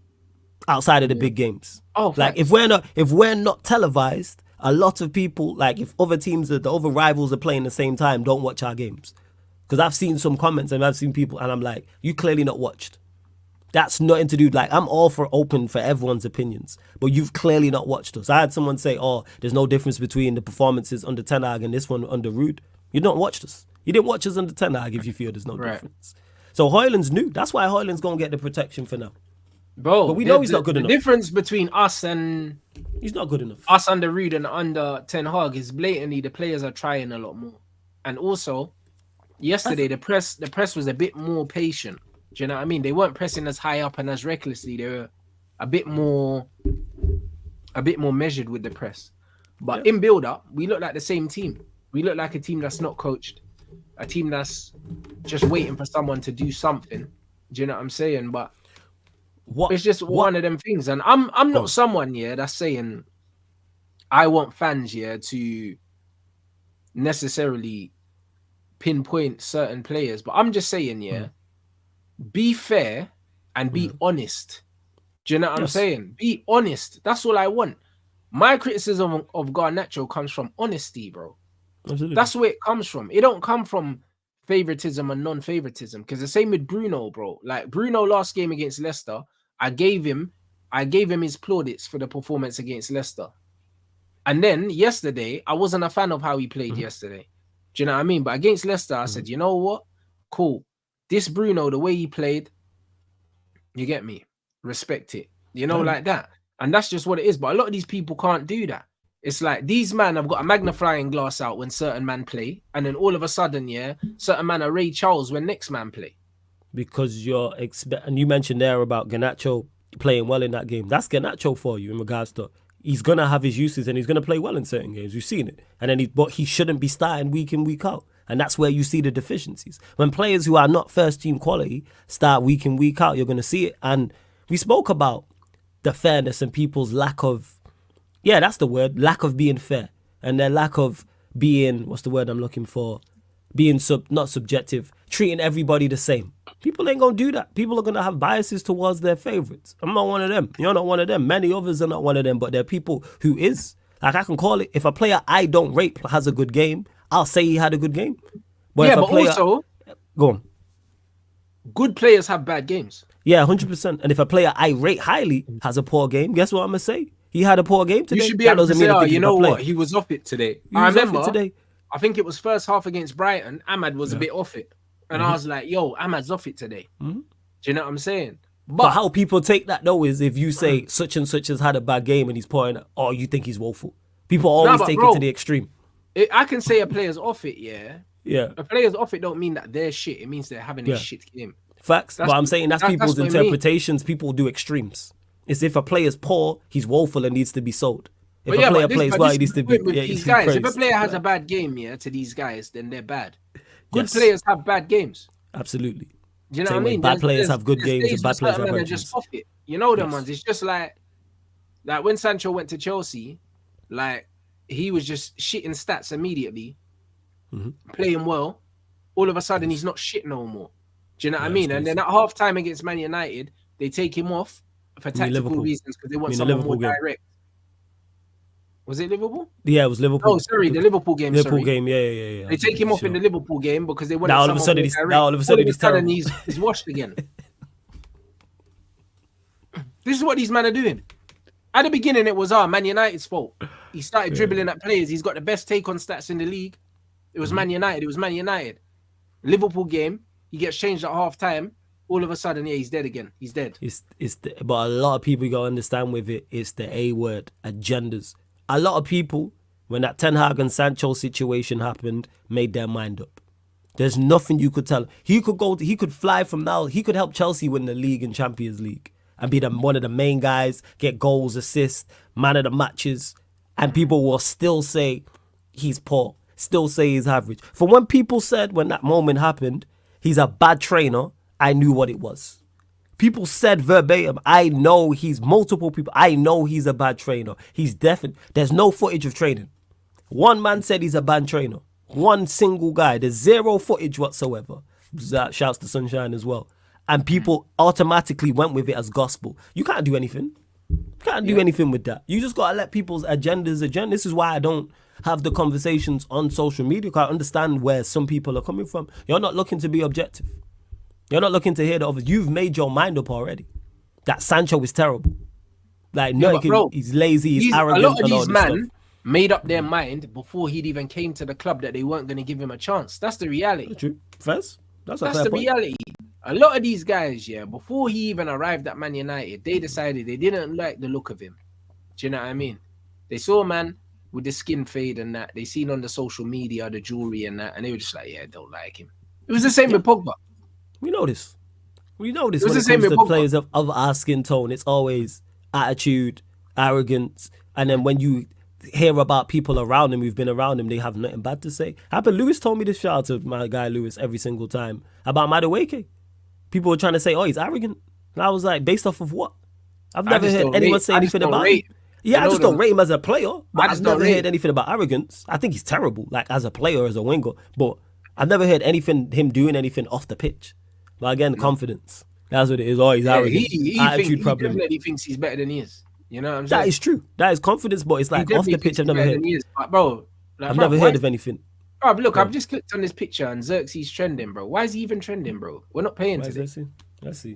outside of the big games. Oh, like if we're not televised, a lot of people, like if other teams, the other rivals are playing the same time, don't watch our games. Because I've seen some comments and I've seen people and I'm like, you clearly not watched. That's nothing to do. Like, I'm all for open for everyone's opinions, but you've clearly not watched us. I had someone say, oh, there's no difference between the performances under Ten Hag and this one under RUUD. You don't watch us. You didn't watch us under Ten Hag if you feel there's no difference. So Hojlund's new. That's why Hojlund's going to get the protection for now. Bro, but we know he's not good enough. The difference between us and he's not good enough. Us under RUUD and under Ten Hag is blatantly the players are trying a lot more. And also, yesterday the press was a bit more patient. Do you know what I mean? They weren't pressing as high up and as recklessly. They were a bit more measured with the press. But in build-up, we look like the same team. We look like a team that's not coached, a team that's just waiting for someone to do something. Do you know what I'm saying? But it's just one of them things. And I'm not someone that's saying I want fans to necessarily pinpoint certain players, but I'm just saying be fair and be honest. Do you know what I'm saying? Be honest. That's all I want. My criticism of Garnacho comes from honesty, bro. Absolutely. That's where it comes from. It don't come from favoritism and non-favoritism. Because the same with Bruno, bro. Like Bruno last game against Leicester, I gave him his plaudits for the performance against Leicester. And then yesterday, I wasn't a fan of how he played yesterday. Do you know what I mean? But against Leicester, I said, you know what? Cool. This Bruno, the way he played, you get me? Respect it. You know, like that. And that's just what it is. But a lot of these people can't do that. It's like these men have got a magnifying glass out when certain man play. And then all of a sudden, certain man are Ray Charles when next man play. Because and you mentioned there about Garnacho playing well in that game. That's Garnacho for you in regards to he's going to have his uses and he's going to play well in certain games. We've seen it. And then but he shouldn't be starting week in, week out. And that's where you see the deficiencies. When players who are not first team quality start week in, week out, you're going to see it. And we spoke about the fairness and people's lack of, that's the word, lack of being fair. And their lack of being, what's the word I'm looking for? Being not subjective, treating everybody the same. People ain't gonna do that. People are gonna have biases towards their favorites. I'm not one of them. You're not one of them. Many others are not one of them, but there are people who is. Like, I can call it, if a player I don't rate has a good game, I'll say he had a good game. But yeah, if a but player, also, go on. good players have bad games. Yeah, 100%. And if a player I rate highly has a poor game, guess what I'm gonna say? He had a poor game today. You should be able to say, I oh, think you he's a know player. what? He was off it today. He I was off it remember today. I think it was first half against Brighton. Ahmad was a bit off it. And I was like, yo, Ahmad's off it today. Do you know what I'm saying? But how people take that though is if you say such and such has had a bad game and he's pouring, oh, you think he's woeful. People always take it to the extreme. I can say a player's off it, yeah. Yeah. A player's off it don't mean that they're shit. It means they're having a shit game. Facts. But I'm saying that's people's interpretations. People do extremes. It's if a player's poor, he's woeful and needs to be sold. If a player plays well, he needs to be. These guys, if a player has a bad game, to these guys, then they're bad. Good players have bad games. Absolutely. Do you know Same what I mean? Bad players have good games and bad players have bad games. Just off it. You know them ones. It's just like when Sancho went to Chelsea, like he was just shitting stats immediately, playing well. All of a sudden, he's not shit no more. Do you know what I mean? And then at half time against Man United, they take him off for tactical reasons because they want someone more direct. Was it Liverpool? Yeah, it was Liverpool. Oh, sorry, the Liverpool game. Liverpool game, yeah. They take him off in the Liverpool game because they want. Now all of a sudden he's washed again. This is what these men are doing. At the beginning, it was Man United's fault. He started dribbling at players. He's got the best take on stats in the league. It was Man United. It was Man United. Liverpool game, he gets changed at half time. All of a sudden, he's dead again. He's dead. But a lot of people you gotta understand with it, it's the A word, agendas. A lot of people, when that Ten Hag and Sancho situation happened, made their mind up. There's nothing you could tell. He could fly from now. He could help Chelsea win the league and Champions League and be one of the main guys, get goals, assists, man of the matches, and people will still say he's poor, still say he's average. For when people said when that moment happened, he's a bad trainer, I knew what it was. People said verbatim, I know multiple people, I know he's a bad trainer. He's definitely, there's no footage of training. One man said he's a bad trainer. One single guy. There's zero footage whatsoever. That shouts to Sunshine as well. And people automatically went with it as gospel. You can't do anything. You can't do anything with that. You just got to let people's agendas. This is why I don't have the conversations on social media. Because I understand where some people are coming from. You're not looking to be objective. You're not looking to hear the others. You've made your mind up already. That Sancho is terrible. Like, he's lazy, he's arrogant. A lot of these men made up their mind before he'd even came to the club that they weren't going to give him a chance. That's the reality. That's true. First, that's the reality. A lot of these guys, before he even arrived at Man United, they decided they didn't like the look of him. Do you know what I mean? They saw a man with the skin fade and that. They seen on the social media, the jewelry and that, and they were just like, don't like him. It was the same with Pogba. We know this. It was when it comes to players of our skin tone. It's always attitude, arrogance, and then when you hear about people around him who've been around him, they have nothing bad to say. Lewis told me this, shout out to my guy Lewis every single time, about Madueke. People were trying to say, he's arrogant. And I was like, based off of what? I've never heard anyone say anything about him. Yeah, I just don't rate him as a player, but I've never heard anything about arrogance. I think he's terrible, like as a player, as a winger, but I've never heard him doing anything off the pitch. But again, confidence. That's what it is. He's arrogant. He definitely thinks he's better than he is. You know what I'm saying? That is true. That is confidence, but it's like off the pitch, I've never heard. I've never heard of anything. Bro, look, I've just clicked on this picture and Zirkzee's trending, bro. Why is he even trending, bro? We're not paying today. Let's see.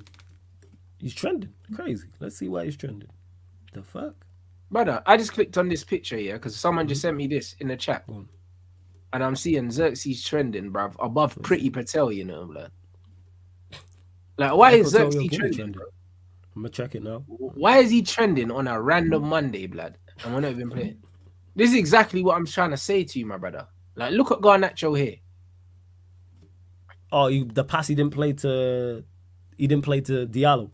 He's trending. Crazy. Let's see why he's trending. The fuck? Brother, I just clicked on this picture, because someone just sent me this in the chat. And I'm seeing Zirkzee's trending, bruv, above Pretty Patel, blood. Like, why is Zirkzee trending, bro? I'm gonna check it now. Why is he trending on a random Monday, blood? And we're not even playing. This is exactly what I'm trying to say to you, my brother. Like, look at Garnacho here. The pass he didn't play to Diallo.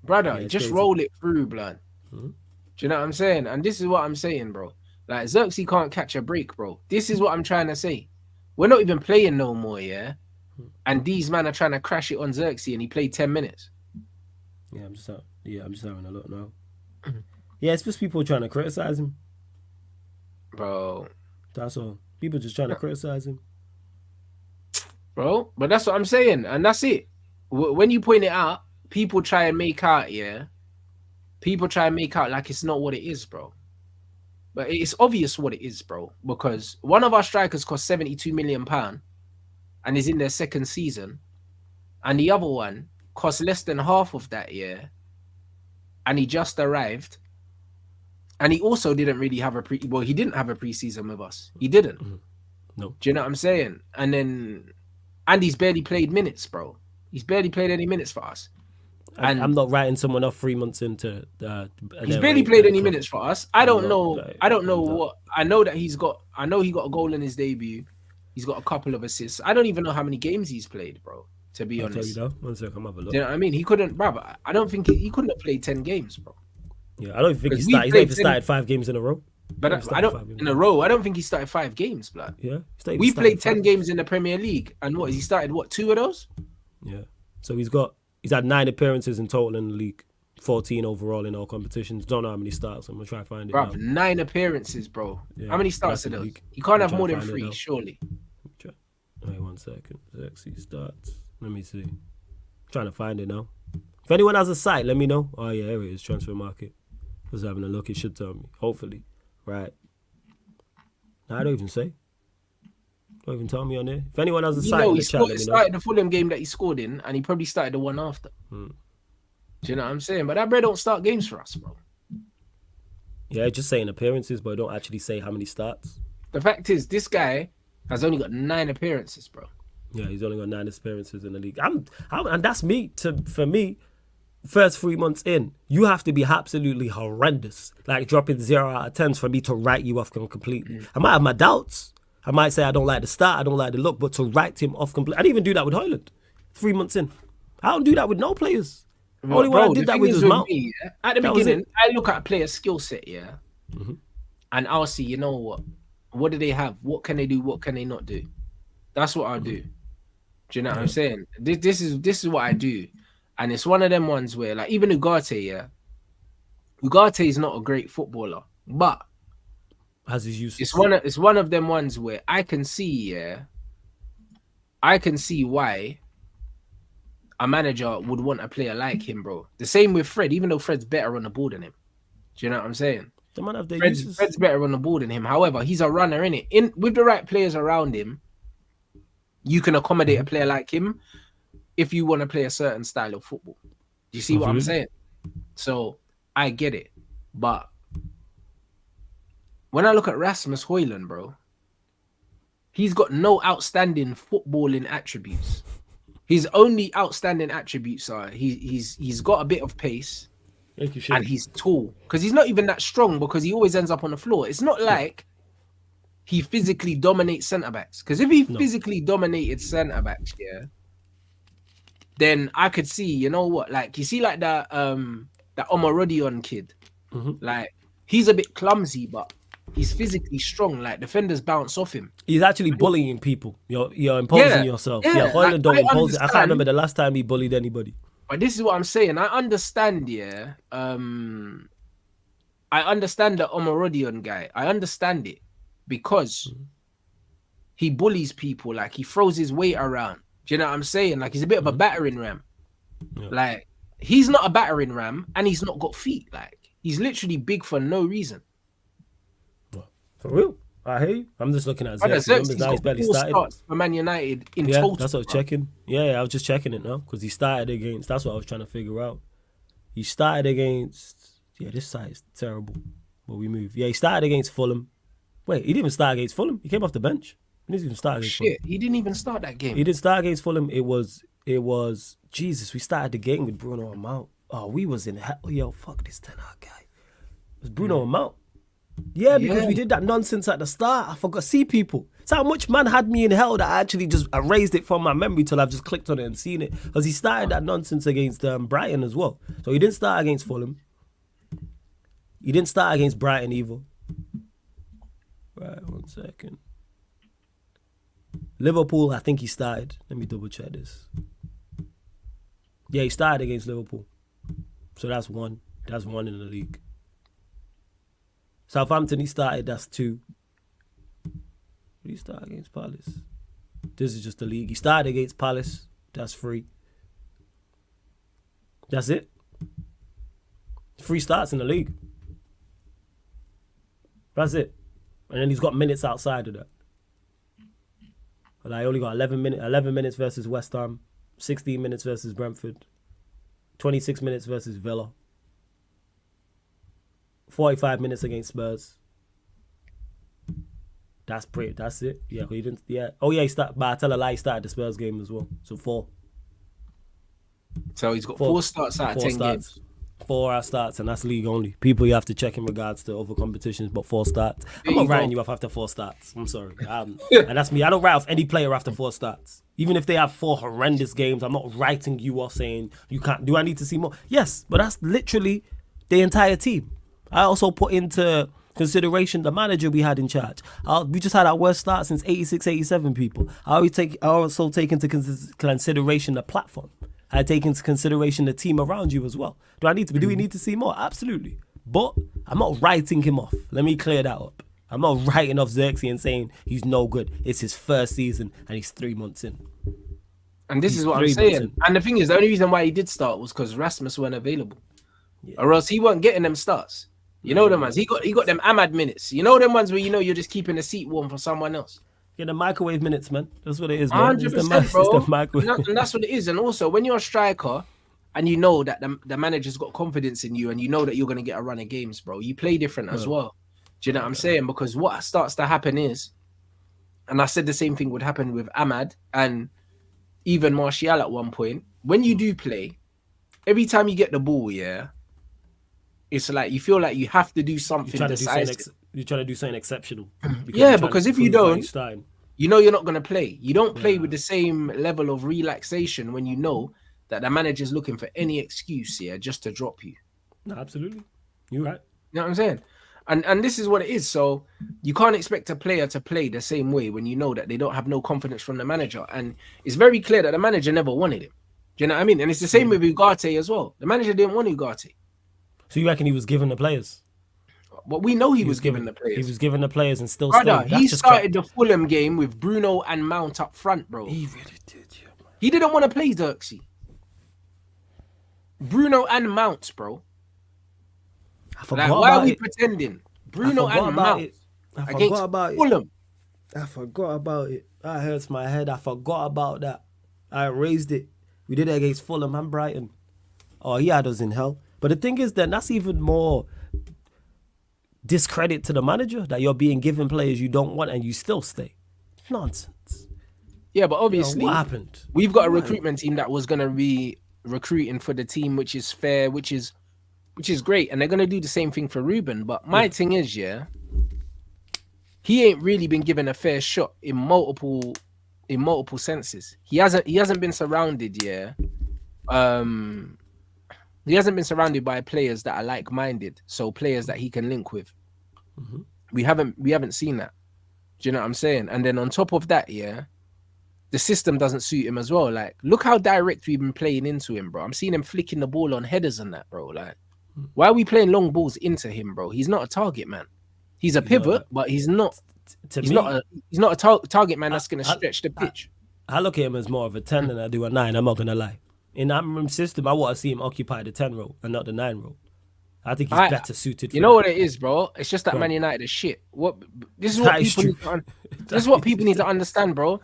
Brother, just crazy. Roll it through, blood. Do you know what I'm saying? And this is what I'm saying, bro. Like, Zirkzee can't catch a break, bro. This is what I'm trying to say. We're not even playing no more, and these men are trying to crash it on Zirkzee, and he played 10 minutes. Yeah, I'm just having a look now. Yeah, it's just people trying to criticize him, bro. That's all. People just trying to criticize him, bro. But that's what I'm saying, and that's it. when you point it out, people try and make out, like it's not what it is, bro. But it's obvious what it is, bro, because one of our strikers cost £72 million and is in their second season, and the other one cost less than half of that year, and he just arrived, and he also didn't really have he didn't have a preseason with us. He didn't. No. Do you know what I'm saying? And then Andy's barely played minutes, bro. He's barely played any minutes for us. And I'm not writing someone off 3 months into. He's barely played any minutes for us. I don't know what. I know that I know he got a goal in his debut. He's got a couple of assists. I don't even know how many games he's played, bro. To be honest. Tell you though. 1 second, I'm have a look. Do you know what I mean? He couldn't, bro. I don't think he couldn't have played 10 games, bro. Yeah, I don't think he started. He's not even started 5 games in a row. But I don't in a row. I don't think he started 5 games, blood. Yeah, we played 10 games in the Premier League, and what he started? What 2 of those? Yeah. So he's had 9 appearances in total in the league, 14 overall in all competitions. Don't know how many starts. I'm gonna try to find it. Bro, now. 9 appearances, bro. Yeah, how many starts are those? You can't have more than 3, surely. Wait 1 second. Zirkzee starts. Let me see. I'm trying to find it now. If anyone has a site, let me know. Oh yeah, here it is. Transfer Market. I was having a look. It should tell me. Hopefully, right. No, I don't even say. Don't even tell me on there. If anyone has a site, he started the Fulham game that he scored in, and he probably started the one after. Do you know what I'm saying? But that bro don't start games for us, bro. Yeah, just saying appearances, but don't actually say how many starts. The fact is, this guy has only got 9 appearances, bro. Yeah, he's only got 9 appearances in the league. And that's me. For me, first 3 months in, you have to be absolutely horrendous, like dropping 0 out of 10s for me to write you off completely. I might have my doubts. I might say I don't like the start, I don't like the look, but to write him off completely, I didn't even do that with Hojlund. 3 months in, I don't do that with no players. Only one I did that with was Mount. Me, yeah? At the beginning, I look at a player's skill set, and I'll see, you know what do they have? What can they do? What can they not do? That's what I'll do. Do you know what I'm saying? This is what I do, and it's one of them ones where, like, even Ugarte, Ugarte is not a great footballer, but has his uses. It's one of them ones where I can see why a manager would want a player like him, bro. The same with Fred, even though Fred's better on the ball than him. Do you know what I'm saying? Fred's better on the ball than him. However, he's a runner, innit? With the right players around him, you can accommodate a player like him if you want to play a certain style of football. Do you see what I'm saying? So I get it. But when I look at Rasmus Hojlund, bro, he's got no outstanding footballing attributes. His only outstanding attributes are he's got a bit of pace and he's tall. Because he's not even that strong, because he always ends up on the floor. It's not like he physically dominates centre-backs. Because if he physically dominated centre-backs, then I could see, you know what, like, you see, like, that Amorim kid. Like, he's a bit clumsy, but he's physically strong. Like, defenders bounce off him. He's actually bullying people. You're imposing yourself. Yeah, Hojlund don't impose it. I can't remember the last time he bullied anybody. But this is what I'm saying. I understand, I understand the Amorim guy. I understand it because he bullies people. Like, he throws his weight around. Do you know what I'm saying? Like, he's a bit of a battering ram. Yeah. Like, he's not a battering ram, and he's not got feet. Like, he's literally big for no reason. For real? I hear you. I'm just looking at Zirkzee. He's barely started for Man United in total. That's what I was checking. Yeah, I was just checking it now because he started against. That's what I was trying to figure out. He started against. Yeah, this side is terrible. But we move. Yeah, he started against Fulham. Wait, he didn't even start against Fulham. He came off the bench. He didn't even start against Fulham. He didn't even start that game. He didn't start against Fulham. It was. Jesus. We started the game with Bruno and Mount. Oh, we was in hell. Yo, fuck this 10-hour guy. It was Bruno and Mount. Yeah, because we did that nonsense at the start. I forgot. See, people. It's how much man had me in hell that I actually just erased it from my memory till I've just clicked on it and seen it. Because he started that nonsense against Brighton as well. So he didn't start against Fulham. He didn't start against Brighton either. Right, 1 second. Liverpool, I think he started. Let me double check this. Yeah, he started against Liverpool. So that's 1. That's 1 in the league. Southampton, he started, that's 2. Did he start against Palace? This is just the league. He started against Palace, that's 3. That's it. 3 starts in the league. That's it. And then he's got minutes outside of that. Like, I only got 11 minutes versus West Ham, 16 minutes versus Brentford, 26 minutes versus Villa, 45 minutes against Spurs. That's it. Yeah, he didn't. Yeah. Oh yeah, but I tell a lie, he started the Spurs game as well. So 4. So he's got 4 starts out of 10 games. 4 starts, and that's league only. People you have to check in regards to other competitions, but 4 starts. I'm not writing you off after 4 starts. I'm sorry. And that's me. I don't write off any player after 4 starts. Even if they have 4 horrendous games, I'm not writing you off saying you can't. Do I need to see more? Yes, but that's literally the entire team. I also put into consideration the manager we had in charge. We just had our worst start since 86, 87 people. I also take into consideration the platform. I take into consideration the team around you as well. Do we need to see more? Absolutely. But I'm not writing him off. Let me clear that up. I'm not writing off Zirkzee and saying he's no good. It's his first season and he's 3 months in. And this is what I'm saying. And the thing is, the only reason why he did start was because Rasmus weren't available. Yeah. Or else he weren't getting them starts. You know them ones. He got them Ahmad minutes. You know them ones where you're just keeping the seat warm for someone else. Yeah, the microwave minutes, man. That's what it is, man. 100%, bro. It's the microwave. And that's what it is. And also, when you're a striker and you know that the manager's got confidence in you and you know that you're going to get a run of games, bro, you play different as well. Do you know what I'm saying? Because what starts to happen is, and I said the same thing would happen with Ahmad and even Martial at one point, when you do play, every time you get the ball, yeah, it's like you feel like you have to do something decisive. You're trying to do something exceptional. Because if you don't, you know you're not going to play. You don't play with the same level of relaxation when you know that the manager's looking for any excuse here just to drop you. No, absolutely. You're right. You know what I'm saying? And this is what it is. So you can't expect a player to play the same way when you know that they don't have no confidence from the manager. And it's very clear that the manager never wanted him. Do you know what I mean? And it's the same with Ugarte as well. The manager didn't want Ugarte. So you reckon he was given the players? Well, we know he was given the players. He was given the players and still stayed. He started the Fulham game with Bruno and Mount up front, bro. He really did, yeah. He didn't want to play Zirkzee. Bruno and Mount, bro. I forgot why are we pretending? Bruno and Mount against Fulham. I forgot about it. That hurts my head. I forgot about that. I raised it. We did it against Fulham and Brighton. Oh, he had us in hell. But the thing is, then that's even more discredit to the manager that you're being given players you don't want and you still stay. Nonsense. Yeah, but obviously, what happened? We've got a recruitment team that was going to be recruiting for the team, which is fair, which is great, and they're going to do the same thing for Ruben. But my thing is, he ain't really been given a fair shot in multiple senses. He hasn't been surrounded, He hasn't been surrounded by players that are like-minded, so players that he can link with. Mm-hmm. We haven't seen that. Do you know what I'm saying? And then on top of that, the system doesn't suit him as well. Like, look how direct we've been playing into him, bro. I'm seeing him flicking the ball on headers and that, bro. Like, why are we playing long balls into him, bro? He's not a target man. He's a pivot, but he's not. He's not a target man that's going to stretch the pitch. I look at him as more of a 10 than I do a 9. I'm not going to lie. In that system, I want to see him occupy the 10 role and not the 9 role. I think he's better suited. You know what it is, bro? It's just that Man United is shit. This is what people need to understand, bro.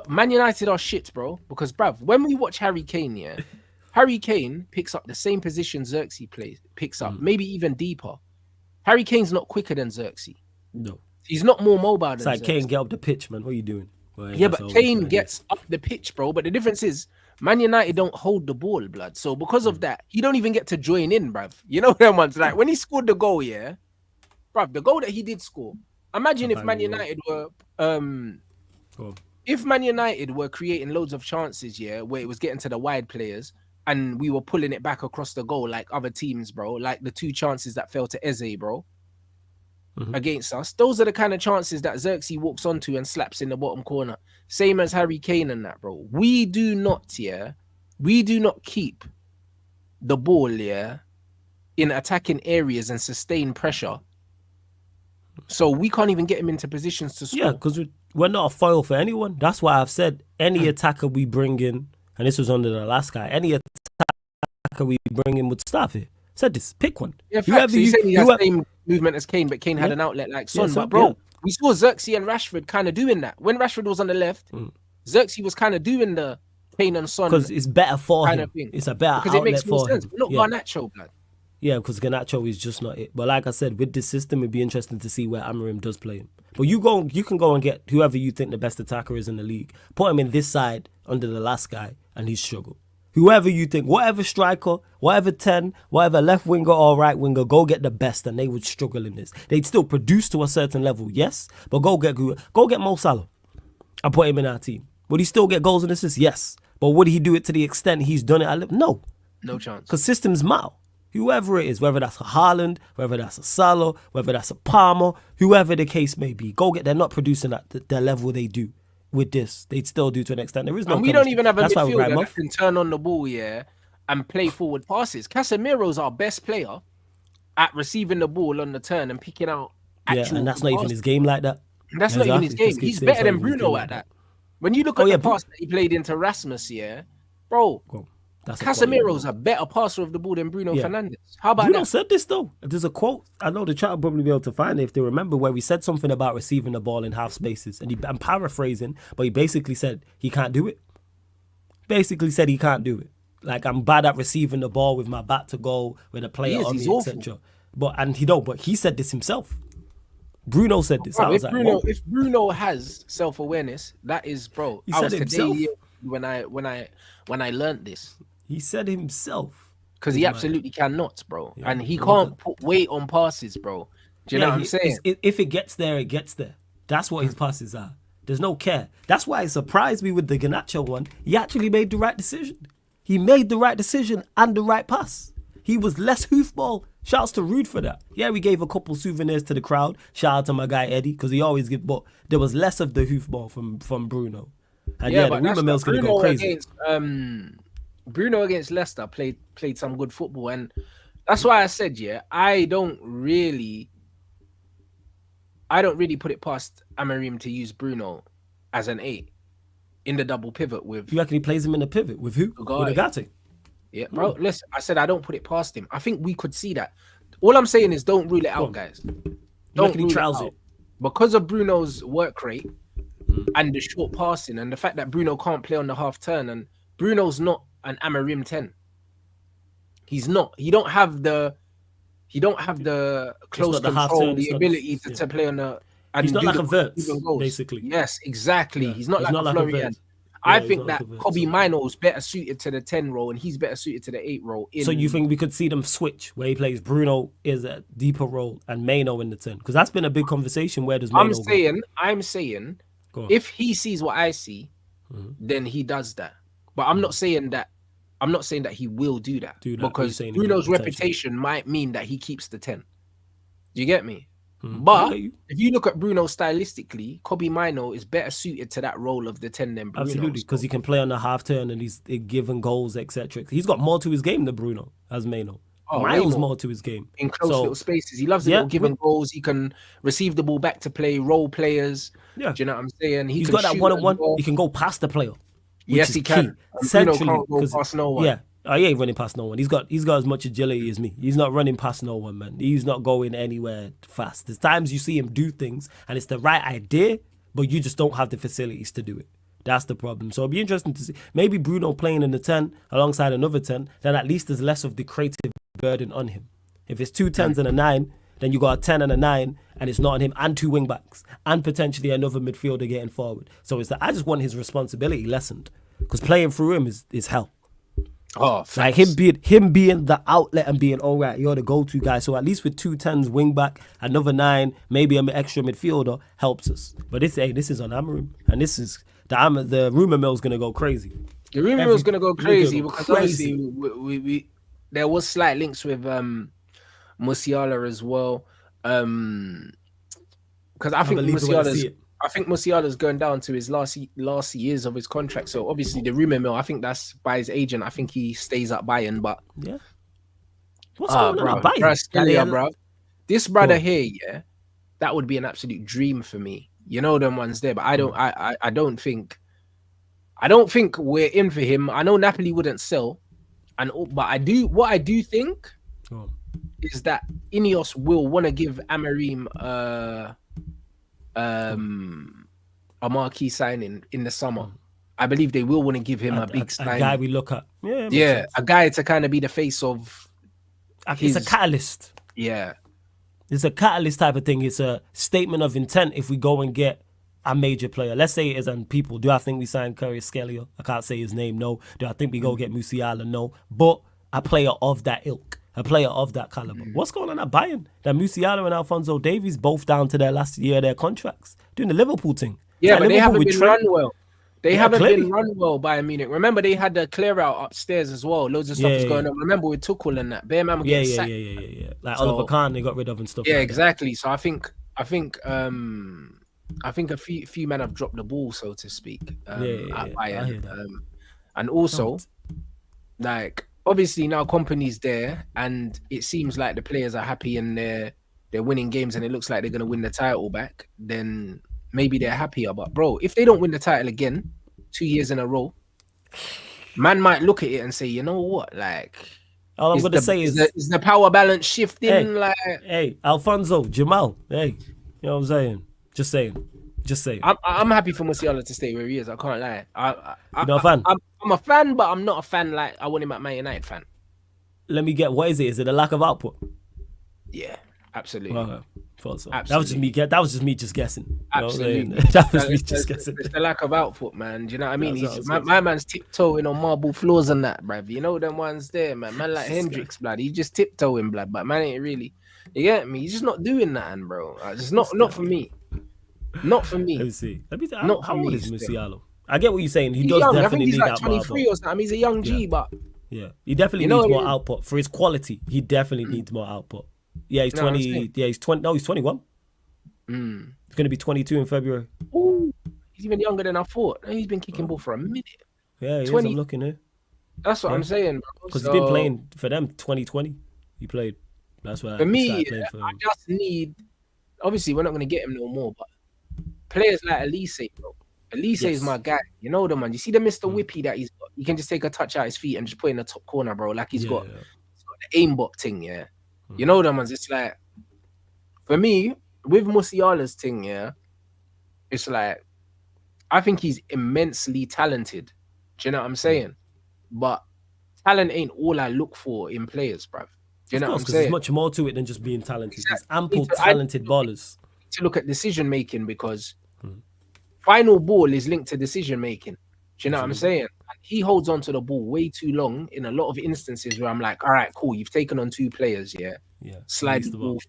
Man United are shit, bro. Because, bruv, when we watch Harry Kane, Harry Kane picks up the same position Zirkzee picks up, maybe even deeper. Harry Kane's not quicker than Zirkzee. No. He's not more mobile than Zirkzee. Kane, get up the pitch, man. What are you doing? Well, yeah, but Kane gets up the pitch, bro. But the difference is, Man United don't hold the ball, blood. So because of that, he don't even get to join in, bruv. You know them ones? Like, when he scored the goal, bruv, the goal that he did score. Imagine if Man United were... If Man United were creating loads of chances, where it was getting to the wide players, and we were pulling it back across the goal like other teams, bro, like the 2 chances that fell to Eze, bro, against us. Those are the kind of chances that Zirkzee walks onto and slaps in the bottom corner. Same as Harry Kane and that, bro. We do not keep the ball, in attacking areas and sustain pressure. So we can't even get him into positions to score. Yeah, because we're not a foil for anyone. That's why I've said any attacker we bring in, and this was under the last guy, any attacker we bring in Mustafi. Said this, pick one. Yeah, facts. He's saying he has the same movement as Kane, but Kane had an outlet like Son. But bro, we saw Zirkzee and Rashford kind of doing that. When Rashford was on the left, Zirkzee was kind of doing the Kane and Son. Because it's better for kind him. of thing. It's a better because it outlet makes more for sense. him. But not Garnacho, blood. Yeah, because Garnacho is just not it. But like I said, with this system, it'd be interesting to see where Amorim does play him. But you can go and get whoever you think the best attacker is in the league. Put him in this side under the last guy, and he's struggled. Whoever you think, whatever striker, whatever 10, whatever left winger or right winger, go get the best, and they would struggle in this. They'd still produce to a certain level, yes, but go get Mo Salah and put him in our team. Would he still get goals and assists? Yes, but would he do it to the extent he's done it? No chance. Because systems matter. Whoever it is, whether that's a Hojlund, whether that's a Salah, whether that's a Palmer, whoever the case may be, go get. They're not producing at the level they do. With this, they'd still do to an extent. There is no. And we don't even have a midfielder that can turn on the ball, and play forward passes. Casemiro's our best player at receiving the ball on the turn and picking out. And that's not even his game like that. That's not even his game. He's better than Bruno at that. When you look at the pass that he played into Rasmus, bro. Casemiro's a better passer of the ball than Bruno Fernandes. How about Bruno that? said this though. There's a quote. I know the chat will probably be able to find it if they remember, where we said something about receiving the ball in half spaces. And I'm paraphrasing, but he basically said he can't do it. Basically said he can't do it. Like, I'm bad at receiving the ball with my back to goal, with a player on me, etc. But he said this himself. Bruno said this. Bro, if Bruno has self-awareness, that is, bro. He said himself when I learned this. He said himself. Because he absolutely cannot, bro. Yeah, and he can't put weight on passes, bro. Do you know what I'm saying? If it gets there, it gets there. That's what his passes are. There's no care. That's why it surprised me with the Garnacho one. He actually made the right decision. He made the right decision and the right pass. He was less hoofball. Shouts to Ruud for that. Yeah, we gave a couple souvenirs to the crowd. Shout out to my guy Eddie, because he always gives. But there was less of the hoofball from Bruno. And the rumour mill's going to go crazy. Bruno against Leicester played some good football, and that's why I said, I don't really put it past Amorim to use Bruno as an 8 in the double pivot with. You reckon he plays him in the pivot with who? With Agate? Yeah, bro. Listen, I said I don't put it past him. I think we could see that. All I'm saying is don't rule it out, guys. Don't rule it out. Because of Bruno's work rate and the short passing and the fact that Bruno can't play on the half turn, and Bruno's not an Amorim 10. He's not. He don't have the close control, the ability to play on the. And he's not like a Verts, basically. Yes, exactly. Yeah. He's not like a Florian. I think that Kobe Mino is better suited to the 10 role, and he's better suited to the 8 role. So you think we could see them switch, where he plays Bruno is a deeper role and Mino in the 10? Because that's been a big conversation. Where does Mino go? I'm saying, if he sees what I see, then he does that. But I'm not saying that he will do that because Bruno's reputation might mean that he keeps the 10. Do you get me? But if you look at Bruno stylistically, Kobe Mino is better suited to that role of the 10 than Bruno. Absolutely, because he can play on the half turn and he's given goals, etc. He's got more to his game than Bruno as Mino. Mino's more to his game. In close little spaces. He loves giving goals. He can receive the ball back to play role players. Yeah. Do you know what I'm saying? He's got that one-on-one. He can go past the player. Yes, he can. Centrally, can't go past no one. Yeah. He ain't running past no one. He's got as much agility as me. He's not running past no one, man. He's not going anywhere fast. There's times you see him do things and it's the right idea, but you just don't have the facilities to do it. That's the problem. So it'll be interesting to see. Maybe Bruno playing in the 10 alongside another 10, then at least there's less of the creative burden on him. If it's 2 10s and a 9, then you got a 10 and a 9, and it's not on him, and 2 wing backs, and potentially another midfielder getting forward. So it's that I just want his responsibility lessened, because playing through him is hell. Oh, like him being the outlet and being all right, you're the go-to guy. So at least with 2 10s, wing back, another 9, maybe an extra midfielder helps us. But this is on Amorim, and this is the rumor mill's gonna go crazy. The rumor mill's gonna go crazy because obviously we there was slight links with Musiala as well. Because I think Musiala's going down to his last years of his contract. So obviously the rumor mill, I think that's by his agent. I think he stays at Bayern, but what's going on at Bayern? Bro. This brother here, that would be an absolute dream for me. You know them ones there, but I don't think we're in for him. I know Napoli wouldn't sell, But what I do think is that Ineos will want to give Amorim a marquee signing in the summer. I believe they will want to give him a big signing. A guy we look at. Yeah, a guy to kind of be the face of. It's a catalyst. Yeah. It's a catalyst type of thing. It's a statement of intent if we go and get a major player. Let's say it is, and people, do I think we sign Curry Scalia? I can't say his name, no. Do I think we go get Musiala? No. But a player of that ilk, a player of that caliber. What's going on at Bayern? That Musiala and Alphonso Davies both down to their last year of their contracts. Doing the Liverpool thing. Yeah, but they haven't been run well. They haven't been run well by Munich. Remember, they had the clear out upstairs as well. Loads of stuff was going on. Remember with Tuchel and that. Bear man were getting sacked. Yeah. Like Oliver Kahn, they got rid of and stuff. Yeah, like exactly. So I think a few men have dropped the ball, so to speak. At Bayern. And also, like, obviously now Kompany's there, and it seems like the players are happy and they're winning games, and it looks like they're going to win the title back. Then maybe they're happier. But bro, if they don't win the title again 2 years in a row, man might look at it and say, you know what, like, all I'm gonna say is the power balance shifting. Hey, Alfonso, Jamal, hey, you know what I'm saying? Just saying. I'm happy for Musiala to stay where he is. I can't lie. You're not a fan? I'm a fan, but I'm not a fan like I want him at Man United fan. Let me get, what is it? Is it a lack of output? Yeah, absolutely. Okay. Thought so. Absolutely. That was just me just guessing. Absolutely. That was me just guessing. It's the lack of output, man. Do you know what I mean? My man's tiptoeing on marble floors and that, bruv. You know them ones there, man. Man like Hendricks, blood. He's just tiptoeing, blood. But man ain't really. You get me? He's just not doing that, bro. It's not for me. Not for me. Let me see. How old is Musiala? I get what you're saying. He's does young. Definitely need like that 23 or something. He's a young G, but he definitely needs more output for his quality. He definitely needs more output. Yeah, he's 20. Yeah, he's 20. No, he's 21. He's going to be 22 in February. Ooh, he's even younger than I thought. He's been kicking ball for a minute. Yeah, he 20. I'm looking here. That's what I'm saying, bro. Because he's been playing for them 2020. He played. That's what for me. I just need. Obviously, we're not going to get him no more, but players like Elise, bro. Elise is my guy. You know the man. You see the Mr. Whippy that he's got. He can just take a touch out his feet and just put in the top corner, bro. Like he's got the aimbot thing, yeah. You know the man. It's like, for me, with Musiala's thing, yeah, it's like, I think he's immensely talented. Do you know what I'm saying? But talent ain't all I look for in players, bruv. Do you know what I'm saying? There's much more to it than just being talented. Exactly. There's ample talented ballers. To look at decision making, because final ball is linked to decision making. Do you know what I'm saying? And he holds on to the ball way too long in a lot of instances where I'm like, all right, cool, you've taken on two players, slide the ball,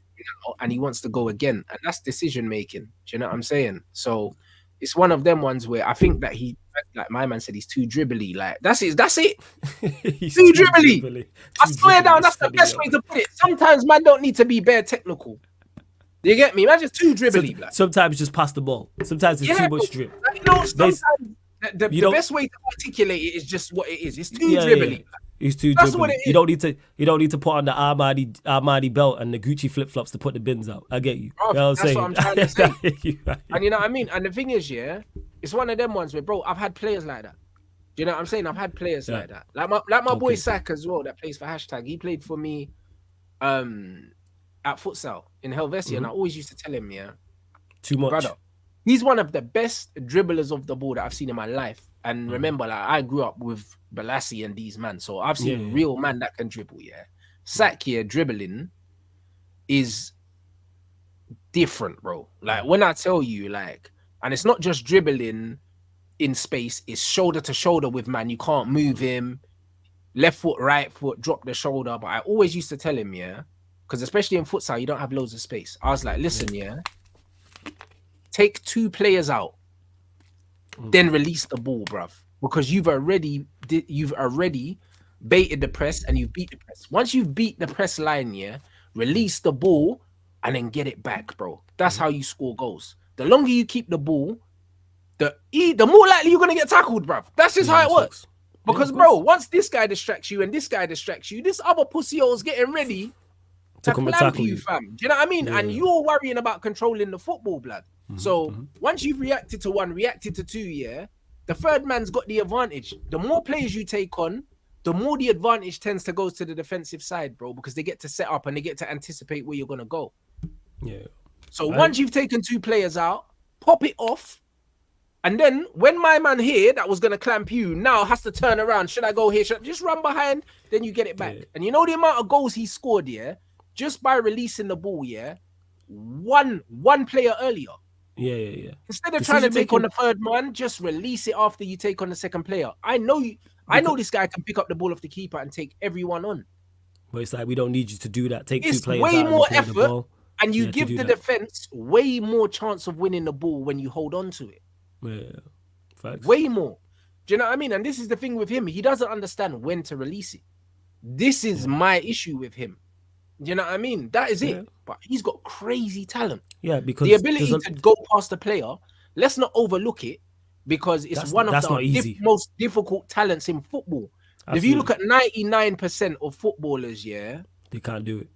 and he wants to go again, and that's decision making. Do you know what I'm saying? So it's one of them ones where I think that he, like my man said, he's too dribbly. Like that's it. He's too dribbly. I swear down, that's the best way to put it. Sometimes man don't need to be bare technical. Do you get me? Man just too dribbly. Sometimes just pass the ball. Sometimes it's too much drip. Like, sometimes the best way to articulate it is just what it is. It's too dribbly. He's too That's dribbly. what it is. You don't need to put on the Armani belt and the Gucci flip flops to put the bins out. I get you. Bro, you know that's what I'm trying to say. And you know what I mean? And the thing is, it's one of them ones where, bro, I've had players like that. Do you know what I'm saying? I've had players like that. Like my boy Sak as well, that plays for Hashtag. He played for me at futsal in Helvetia, and I always used to tell him, too much. Brother, he's one of the best dribblers of the ball that I've seen in my life. And remember, like, I grew up with Balassi and these men, so I've seen real man that can dribble. Sak here dribbling is different, bro. Like when I tell you, like, and it's not just dribbling in space; it's shoulder to shoulder with man. You can't move him. Left foot, right foot, drop the shoulder. But I always used to tell him, because especially in futsal, you don't have loads of space. I was like, listen, take two players out, then release the ball, bruv. Because you've already baited the press and you've beat the press. Once you've beat the press line, release the ball and then get it back, bro. That's how you score goals. The longer you keep the ball, the more likely you're gonna get tackled, bruv. That's just how it works. Because, bro, once this guy distracts you and this guy distracts you, this other pussy hole's getting ready to tackle you, fam. Do you know what I mean? And you're worrying about controlling the football, blood. So once you've reacted to one, reacted to two, the third man's got the advantage. The more players you take on, the more the advantage tends to go to the defensive side, bro, because they get to set up and they get to anticipate where you're gonna go. Yeah. So once you've taken 2 players out, pop it off. And then when my man here that was gonna clamp you now has to turn around. Should I go here? Should I just run behind? Then you get it back. Yeah. And you know the amount of goals he scored, yeah, just by releasing the ball, yeah, one player earlier. Yeah. Instead of trying to take on the third man, just release it after you take on the second player. I know this guy can pick up the ball off the keeper and take everyone on. But it's like, we don't need you to do that. Take It's 2 players way out and more play the effort, ball. and you give the defense way more chance of winning the ball when you hold on to it. Yeah. Facts. Way more. Do you know what I mean? And this is the thing with him. He doesn't understand when to release it. This is my issue with him. Do you know what I mean? That is it. But he's got crazy talent. Yeah, because the ability to go past the player, let's not overlook it, because it's one of the most difficult talents in football. If you look at 99% of footballers, yeah, they can't do it.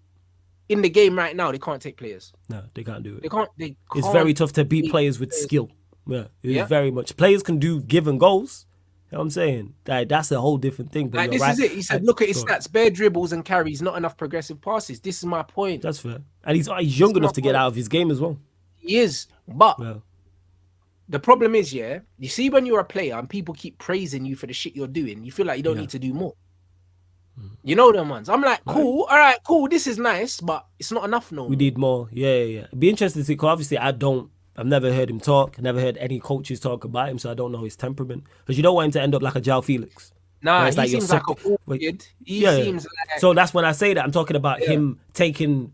In the game right now, they can't take players. No, they can't do it. They can't. It's very tough to beat players with skill. Yeah, it's very much. Players can do given goals. You know what I'm saying? That's a whole different thing. But this is it. He said, look at his stats, bare dribbles and carries, not enough progressive passes. This is my point. That's fair. And he's young enough to get out of his game as well. He is. But the problem is, yeah, you see when you're a player and people keep praising you for the shit you're doing, you feel like you don't need to do more. You know them ones. I'm like, cool, all right, cool, this is nice, but it's not enough no. We need more. Yeah. It'd be interesting to see, because obviously I've never heard him talk, never heard any coaches talk about him, so I don't know his temperament. Because you don't want him to end up like a João Felix. Nah, he seems like a cool kid. He seems like... So that's when I say that. I'm talking about him taking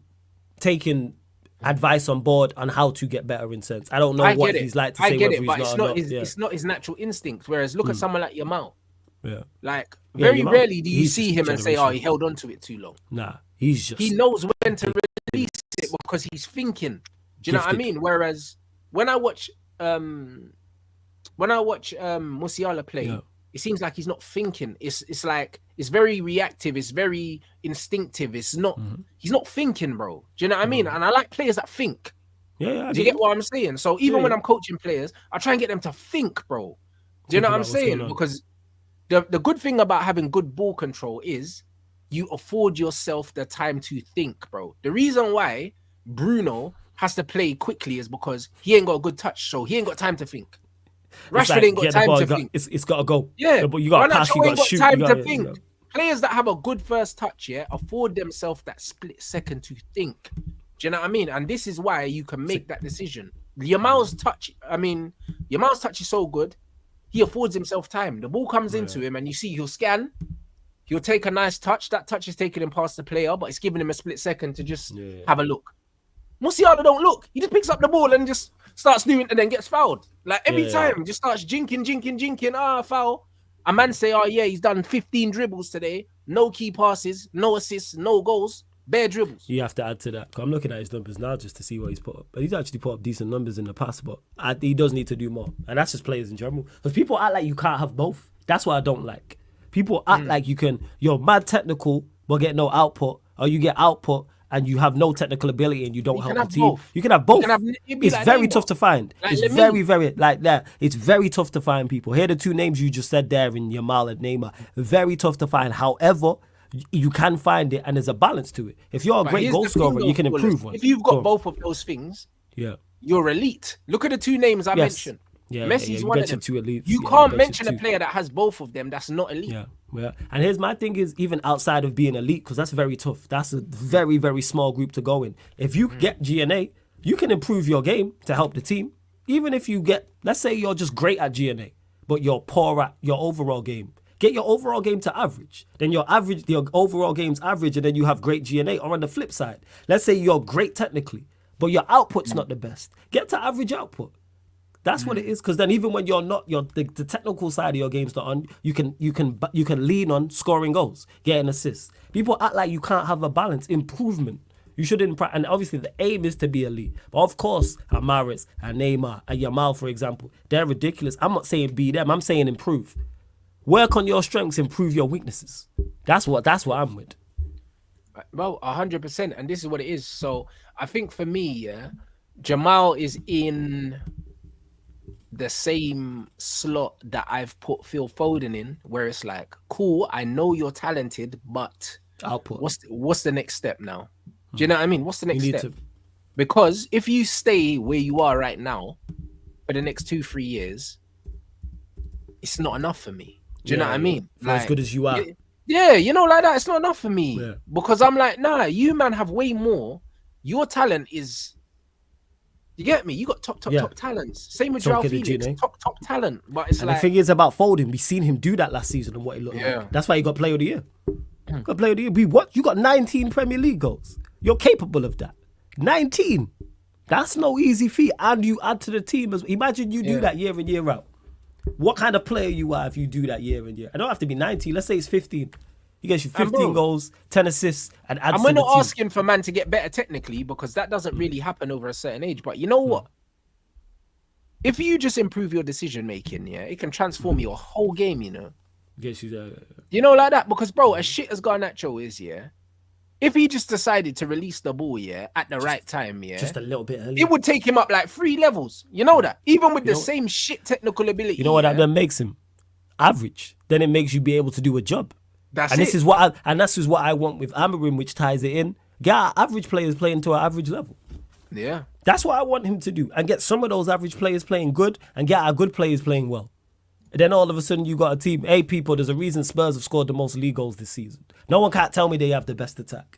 advice on board on how to get better in sense. I don't know what he's like to say whether he's not or not. It's not his natural instinct. Whereas look at someone like Jamal. Yeah. like very rarely do you see him and say, "Oh, he held on to it too long." Nah, he knows when to release it because he's thinking. Do you know what I mean? Whereas when I watch Musiala play, it seems like he's not thinking. It's like it's very reactive. It's very instinctive. It's not. He's not thinking, bro. Do you know what I mean? And I like players that think. Yeah. Do you get what I'm saying? So even when I'm coaching players, I try and get them to think, bro. Do you know what I'm saying? Because the good thing about having good ball control is you afford yourself the time to think, bro. The reason why Bruno has to play quickly is because he ain't got a good touch, so he ain't got time to think. Rashford ain't got time to think. It's got to go. Yeah, but you got to pass, you got to shoot. Time to think. Players that have a good first touch, afford themselves that split second to think. Do you know what I mean? And this is why you can make that decision. Jamal's touch is so good. He affords himself time. The ball comes into him and you see he'll scan. He'll take a nice touch. That touch is taking him past the player, but it's giving him a split second to just have a look. Musiala don't look. He just picks up the ball and just starts doing it and then gets fouled. Like every time, just starts jinking. Foul. A man say, oh yeah, he's done 15 dribbles today. No key passes, no assists, no goals. Bare dribbles. You have to add to that. I'm looking at his numbers now just to see what he's put up. But he's actually put up decent numbers in the past, but he does need to do more. And that's just players in general. Because people act like you can't have both. That's what I don't like. People act like you're mad technical, but get no output. Or you get output and you have no technical ability and you don't help the team. Both. You can have both. It's like very Neymar. tough to find. Like it's very like that. It's very tough to find people. Here are the two names you just said there in Jamal and Neymar. Very tough to find. However, you can find it and there's a balance to it. If you're a great goal scorer, you can improve one. If you've got both of those things, you're elite. Look at the two names I mentioned. Messi's one of them. You can't mention a player that has both of them that's not elite. Yeah. And here's my thing is, even outside of being elite, because that's very tough. That's a very, very small group to go in. If you get GNA, you can improve your game to help the team. Even if you get, let's say you're just great at GNA, but you're poor at your overall game. Get your overall game to average. Then your overall game's average, and then you have great GNA. Or on the flip side, let's say you're great technically, but your output's not the best. Get to average output. That's what it is. Because then even when you're not, the technical side of your game's not on, you can lean on scoring goals, getting assists. People act like you can't have a balance, improvement. You shouldn't, and obviously the aim is to be elite. But of course, Amaris and Neymar and Jamal, for example, they're ridiculous. I'm not saying be them. I'm saying improve. Work on your strengths, improve your weaknesses. That's what I'm with. Well, 100%, and this is what it is. So I think for me, Jamal is in the same slot that I've put Phil Foden in, where it's like, cool, I know you're talented, but Output. what's the next step now? Do you know what I mean? What's the next You need step? to. Because if you stay where you are right now for the next 2-3 years, it's not enough for me. Do you know what I mean? For as good as you are. Yeah, you know, like that, it's not enough for me. Yeah. Because I'm like, nah, you man have way more. Your talent is, you get me? You got top talents. Same with Joao Felix, top talent. But it's and like, the thing is about Foden, we seen him do that last season and what he looked like. That's why he got Player of the Year. Got Player of the Year. You got 19 Premier League goals. You're capable of that. 19. That's no easy feat. And you add to the team as imagine you do that year in, year out. What kind of player you are if you do that year in, year? I don't have to be 19. Let's say it's 15. He gets you 15 goals, 10 assists, and adds to the team. I'm not asking for man to get better technically because that doesn't really happen over a certain age. But you know what? If you just improve your decision making, it can transform your whole game, you know. Gets you there. You know, like that. Because, bro, as shit as Garnacho is, if he just decided to release the ball, at the right time, just a little bit early, it would take him up like 3 levels. You know that? Even with the same shit technical ability. You know what that then makes him? Average. Then it makes you be able to do a job. This is what I want with Amorim, which ties it in. Get our average players playing to an average level. Yeah. That's what I want him to do. And get some of those average players playing good and get our good players playing well. And then all of a sudden you got a team. Hey, people, there's a reason Spurs have scored the most league goals this season. No one can't tell me they have the best attack.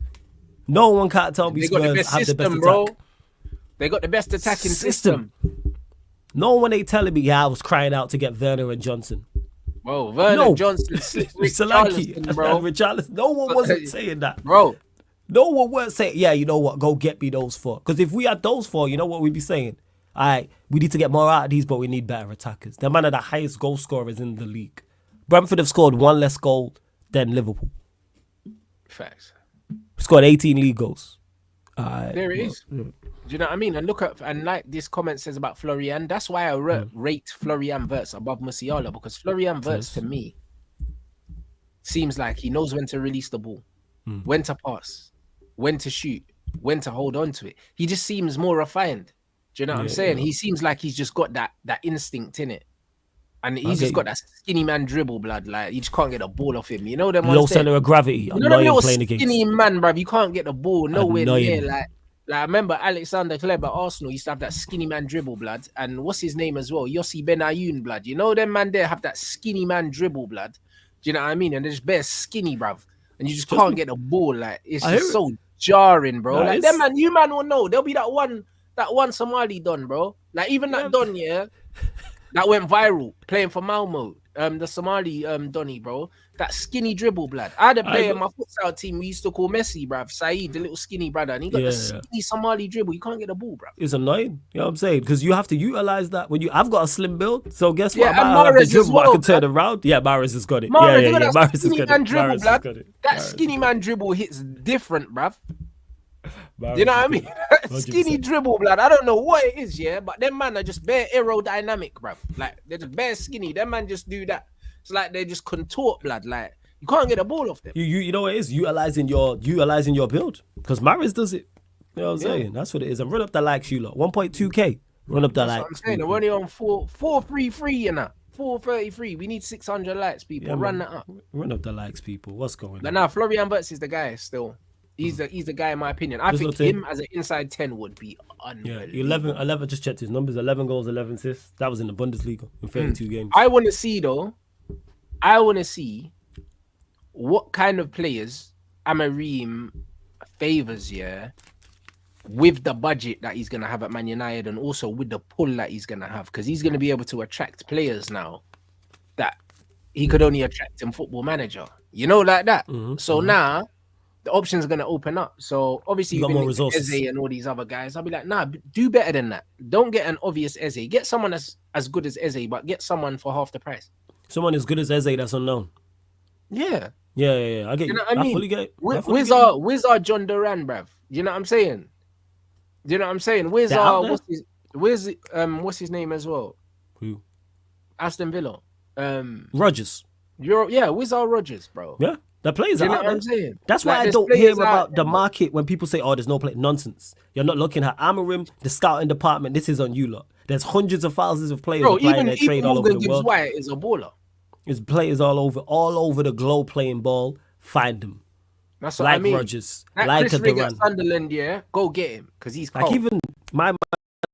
No one can't tell me Spurs have the best attack. They got the best attacking system. No one ain't telling me, I was crying out to get Werner and Johnson. Bro, Werner, Johnson, Richarlison, bro. Richarlison. No one wasn't saying that. Bro. No one was saying, you know what, go get me those 4. Because if we had those 4, you know what we'd be saying? All right, we need to get more out of these, but we need better attackers. They're man of the highest goal scorers in the league. Brentford have scored 1 less goal than Liverpool. Facts. Scored 18 league goals. There it is. Do you know what I mean? And look at, and like this comment says about Florian, that's why I rate Florian Wirtz above Musiala, because Florian Wirtz to me seems like he knows when to release the ball, when to pass, when to shoot, when to hold on to it. He just seems more refined. Do you know what I'm saying? He seems like he's just got that instinct in it. And he's just got that skinny man dribble, blood. Like, you just can't get the ball off him. You know them low center of gravity. You know them little skinny man, bruv. You can't get the ball nowhere near. Like I remember Alexander Kleber at Arsenal used to have that skinny man dribble, blood. And what's his name as well? Yossi Benayoun, blood. You know them man there have that skinny man dribble, blood. Do you know what I mean? And they're just bare skinny, bruv. And you just can't get the ball. Like, it's just so jarring, bro. Like, them man, you man will know. There'll be that one Somali Don, bro. Like, even that Don, that went viral playing for Malmo. The Somali Donny, bro. That skinny dribble, blood. I had a player in my futsal team we used to call Messi, bruv. Saeed, the little skinny brother, and he got the skinny Somali dribble. You can't get the ball, bruv. It's annoying. You know what I'm saying? Because you have to utilize that when I've got a slim build. So guess what? Yeah, and Mahrez as well, I can turn around. Yeah, Mahrez has got it. Mahrez has got it. That skinny man dribble hits different, bruv. You know what I mean? Skinny dribble, blood. I don't know what it is, but them man are just bare aerodynamic, bruv. Like, they're just bare skinny. Them man just do that. It's like they just contort, blood. Like, you can't get a ball off them. You know what it is? Utilizing your build. Because Mahrez does it. You know what I'm saying? That's what it is. And run up the likes, you lot. 1.2K. Run up the likes. I'm saying. We're only on 433, you know. 433. We need 600 likes, people. Yeah, run that up. Run up the likes, people. What's going on? But now, Florian Wirtz is the guy still. He's the guy in my opinion. I think him as an inside 10 would be unbelievable. 11. Just checked his numbers. 11 goals, 11 assists. That was in the Bundesliga in 32 games. I want to see what kind of players Amorim favors, with the budget that he's gonna have at Man United, and also with the pull that he's gonna have, because he's gonna be able to attract players now that he could only attract in Football Manager. You know, like that. Now the options are going to open up. So obviously you got more resources. Eze and all these other guys. I'll be like, nah, do better than that. Don't get an obvious Eze. Get someone as good as Eze, but get someone for half the price. Someone as good as Eze that's unknown. Yeah. I get you. Know what I mean? Fully get it. Where's our John Duran, bruv? You know what I'm saying? You know what I'm saying? Where's his name as well? Who? Aston Villa. Rodgers. Where's our Rodgers, bro? Yeah. The players are out what there. I'm saying? That's why I don't hear about the market when people say, oh, there's no play. Nonsense. You're not looking at Amorim, the scouting department. This is on you lot. There's hundreds of thousands of players Bro, applying their even trade all over Morgan the Gibbs world. White is a baller. There's players all over the globe playing ball. Find them. That's what Like I mean. Rodgers, That like Chris a Rigg at Duran. Sunderland, yeah, go get him because he's cold. Like even my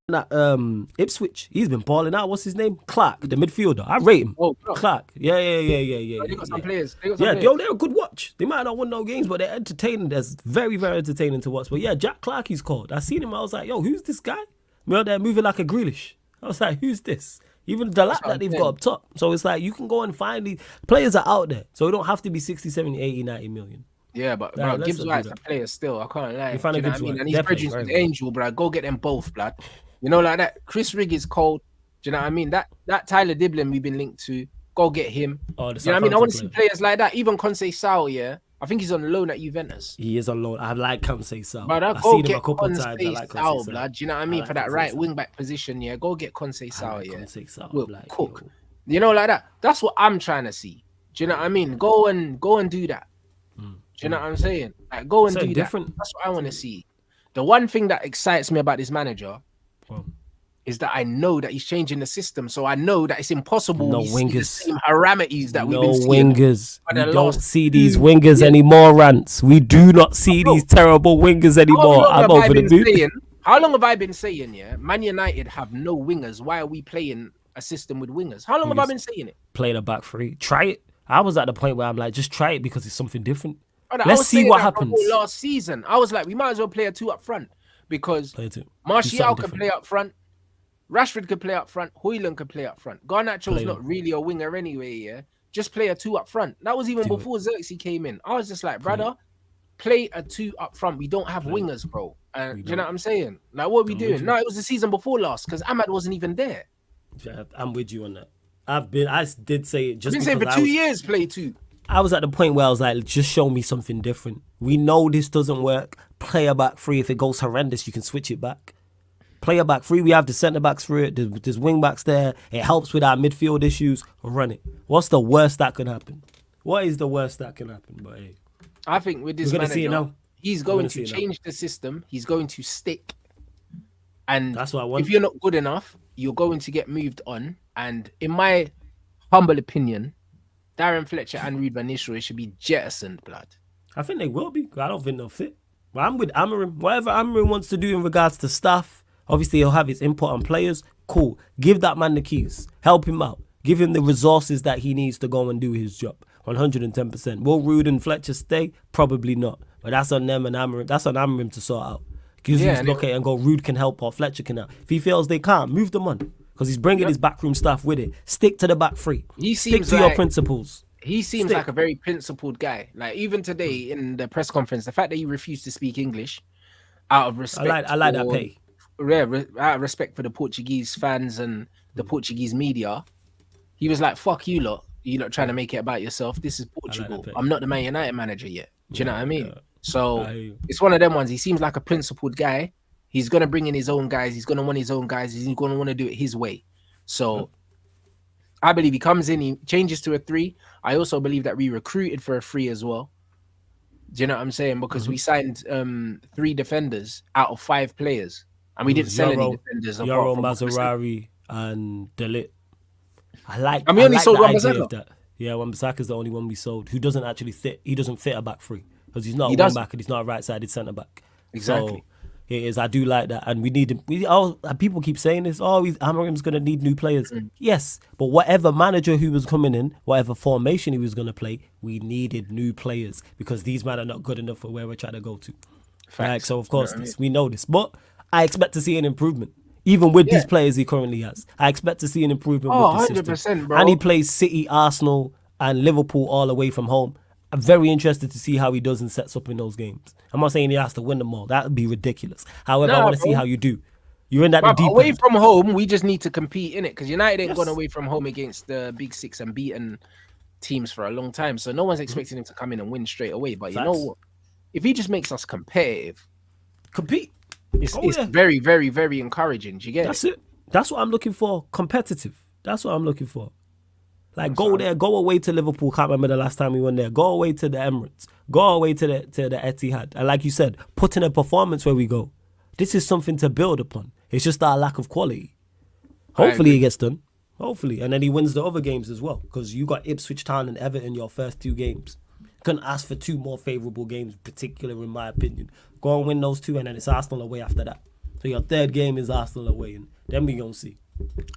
man at Ipswich, he's been balling out. What's his name? Clark, the midfielder. I rate him. Oh, bro. Clark. Yeah. They got some players. They got some Yeah, players. yo, they're a good watch. They might not win no games, but they're entertaining. That's very, very entertaining to watch. But yeah, Jack Clark, he's called. I seen him. I was like, yo, who's this guy? You know, they're moving like a Grealish. I was like, who's this? Even the lap that they've got up top. So it's like you can go and find these players are out there. So it don't have to be 60, 70, 80, 90 million. Yeah, but Nah, bro, let's Gibbs not do White's that. a player still. I can't lie. You find Do a you know what Gibbs I mean? White. And he's They're bridging playing with very well. Angel, bro. Go get them both, blood. You know, like that. Chris Rigg is cold. Do you know what I mean? That Tyler Diblin we've been linked to. Go get him. Oh, the Do you know what I mean? I want to see Southampton player. players like that. Even Conceição, yeah. I think he's on loan at Juventus. He is on loan. I like Conceição. But I've go seen him get a couple of times. I like Conceição, Conceição. blood. Do you know what I mean? like For that right Conceição. wing back position, yeah. Go get I Conceição, like yeah. Conceição. Will Like, cook. yo. You know, like that. That's what I'm trying to see. Do you know what I mean? Go and do that. Do you know what I'm saying? Like, go and Something do different. that. That's what I want to see. The one thing that excites me about this manager Well, is that I know that he's changing the system. So I know that it's impossible No we see the wingers. same haramities that we've no been seeing. wingers. for We the don't last see these 2 wingers years. anymore, Rants. We do not see Bro, these terrible wingers How anymore. long I'm have I over the been moon. saying? How long have I been saying? Yeah, Man United have no wingers. Why are we playing a system with wingers? How long have I been saying it? Playing a back three. Try it. I was at the point where I'm like, just try it because it's something different. Brother, I Let's was see saying what that happens. before last season, I was like, we might as well play a 2 up front because Play it. Do Martial something can different. play up front, Rashford could play up front, Hojlund could play up front. Garnacho's Play not them. really a winger anyway. Yeah, just play a 2 up front. That was even Do it. before Zirkzee came in. I was just like, brother, play a 2 up front. We don't have wingers, bro. We Do you know don't. what I'm saying? Like, what are we I'm with doing? you. No, it was the season before last because Ahmad wasn't even there. Yeah, I'm with you on that. I did say it I've just been saying because for 2 years, play 2. I was at the point where I was like, just show me something different. We know this doesn't work. Play a back three. If it goes horrendous, you can switch it back. Play a back three. We have the centre backs for it. There's wing backs there. It helps with our midfield issues. Run it. What's the worst that could happen? What is the worst that can happen? But hey, I think with this we're gonna see it manager, now. he's We're going gonna to see it now. change the system. He's going to stick. And That's what I want. if you're not good enough, you're going to get moved on. And in my humble opinion, Darren Fletcher and Ruud van Nistelrooy should be jettisoned, blood. I think they will be. I don't think they'll fit. But I'm with Amorim. Whatever Amorim wants to do in regards to staff, obviously he'll have his input on players. Cool. Give that man the keys. Help him out. Give him the resources that he needs to go and do his job. 110%. Will Ruud and Fletcher stay? Probably not. But that's on them and Amorim. That's on Amorim to sort out. Because Yeah, he's and look at it and go, Ruud can help or Fletcher can help. If he feels they can't, move them on. Because he's bringing his backroom staff with it. Stick to the back three. He Stick seems to your like- principles. He seems Stick. like a very principled guy. Like even today in the press conference, the fact that he refused to speak English out of respect. I like that for- pay. Out of respect for the Portuguese fans and the Portuguese media, he was like, "Fuck you lot. You're not trying to make it about yourself. This is Portugal. pay. I'm not the Man United manager yet." Do you know what I mean? yeah. So I hear you. it's one of them ones. He seems like a principled guy. He's gonna bring in his own guys. He's gonna want his own guys. He's gonna want to do it his way. So I believe he comes in, he changes to a 3. I also believe that we recruited for a 3 as well. Do you know what I'm saying? Because we signed 3 defenders out of 5 players, and we didn't sell any defenders. apart Euro from Maserati and Delit. I like. And we only like sold the Wan idea Bissaka. of that. Yeah, Wan-Bissaka's the only one we sold who doesn't actually fit. He doesn't fit a back three because he's not He a wing doesn't. back and he's not a right-sided centre back. Exactly. So it is. I do like that, and we need him. People keep saying this. Oh, Amorim's going to need new players. Yes, but whatever manager who was coming in, whatever formation he was going to play, we needed new players because these men are not good enough for where we're trying to go to. Like, so of course we know this, but I expect to see an improvement. Even with these players he currently has, I expect to see an improvement with the system. 100%, bro. And he plays City, Arsenal, and Liverpool all away from home. I'm very interested to see how he does and sets up in those games. I'm not saying he has to win them all. That would be ridiculous. However, I Nah, want to see bro. how you do. You're in that Bruv, deep away end. from home, we just need to compete in it because United ain't Yes. gone away from home against the Big 6 and beaten teams for a long time. So no one's expecting him to come in and win straight away. But you know Facts. what? If he just makes us competitive, Compete. it's Oh, yeah. very, very, very encouraging. Do you get That's it? it. That's what I'm looking for. Competitive. That's what I'm looking for. Like, go there, go away to Liverpool. Can't remember the last time we went there. Go away to the Emirates. Go away to the Etihad. And like you said, put in a performance where we go. This is something to build upon. It's just our lack of quality. Hopefully it gets done. Hopefully. And then he wins the other games as well. Because you got Ipswich Town and Everton your first 2 games. Couldn't ask for 2 more favourable games, particular in my opinion. Go and win those 2 and then it's Arsenal away after that. So your 3rd game is Arsenal away and then we gonna see.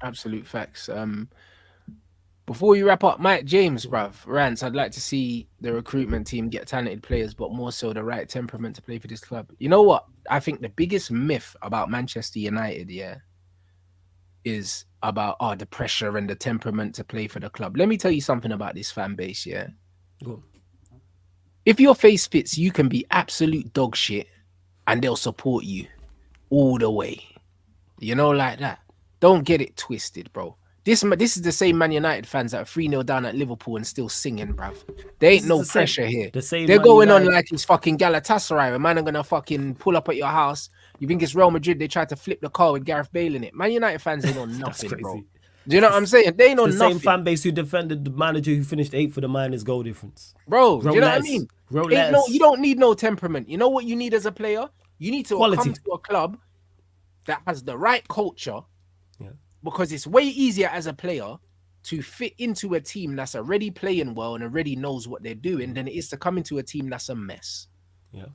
Absolute facts. Before you wrap up, Mike James, bruv, Rants, I'd like to see the recruitment team get talented players, but more so the right temperament to play for this club. You know what? I think the biggest myth about Manchester United, is about the pressure and the temperament to play for the club. Let me tell you something about this fan base, Go. If your face fits, you can be absolute dog shit and they'll support you all the way. You know, like that. Don't get it twisted, bro. This is the same Man United fans that are 3-0 down at Liverpool and still singing, bruv. There ain't no pressure here. They're going on like it's fucking Galatasaray. A man are gonna fucking pull up at your house. You think it's Real Madrid? They tried to flip the car with Gareth Bale in it. Man United fans ain't on nothing, bro. Do you know what I'm saying? They ain't on nothing. The same fan base who defended the manager who finished 8th for the minus goal difference. Bro, do you know what I mean? You don't need no temperament. You know what you need as a player? You need to come to a club that has the right culture. Because it's way easier as a player to fit into a team that's already playing well and already knows what they're doing than it is to come into a team that's a mess.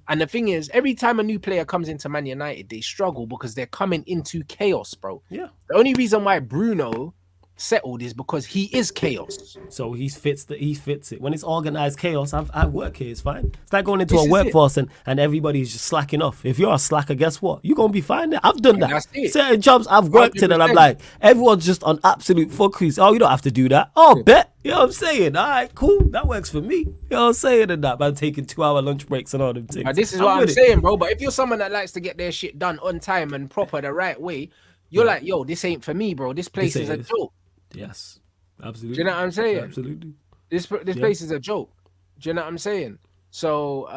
And the thing is, every time a new player comes into Man United, they struggle because they're coming into chaos, bro. The only reason why Bruno settled is because he is chaos. So he fits it. When it's organized chaos, I work here, it's fine. It's like going into a workforce and everybody's just slacking off. If you're a slacker, guess what? You're going to be fine there. I've done that. Certain jobs I've worked 100%. In and I'm like, everyone's just on absolute fuckeries. Oh, you don't have to do that. Oh, bet. You know what I'm saying? All right, cool. That works for me. You know what I'm saying? And that, man, taking 2-hour lunch breaks and all them things. This is what I'm saying, bro. But if you're someone that likes to get their shit done on time and proper the right way, you're like, yo, this ain't for me, bro. This place is a joke. Yes, absolutely. Do you know what I'm saying? Absolutely. This place is a joke. Do you know what I'm saying? So,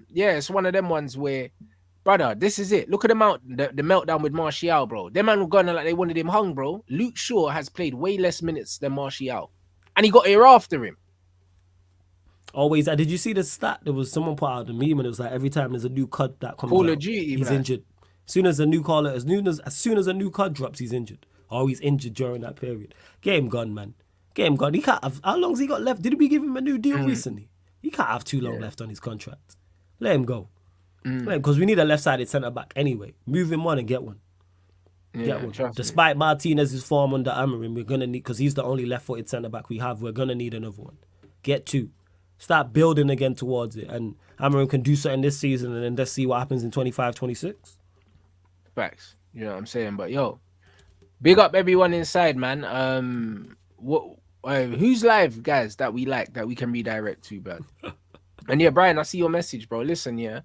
it's one of them ones where, brother, this is it. Look at the meltdown with Martial, bro. Them man were going like they wanted him hung, bro. Luke Shaw has played way less minutes than Martial, and he got here after him. Always. Did you see the stat? There was someone put out the meme, and it was like every time there's a new CUD that comes Call out, of Duty, he's injured. As soon as a new CUD drops, he's injured. Always injured during that period. Game gone, man. Game gone. He can't have. How long's he got left? Did we give him a new deal recently? He can't have too long left on his contract. Let him go. Because we need a left-sided centre back anyway. Move him on and get one. Despite Martinez's form under Amorim, we're gonna need, because he's the only left-footed centre back we have. We're gonna need another one. Get 2. Start building again towards it, and Amorim can do something this season, and then let's see what happens in 25-26. Facts. You know what I'm saying? But yo. Big up everyone inside, man. Who's live, guys, that we like, that we can redirect to, bro? And yeah, Brian, I see your message, bro. Listen,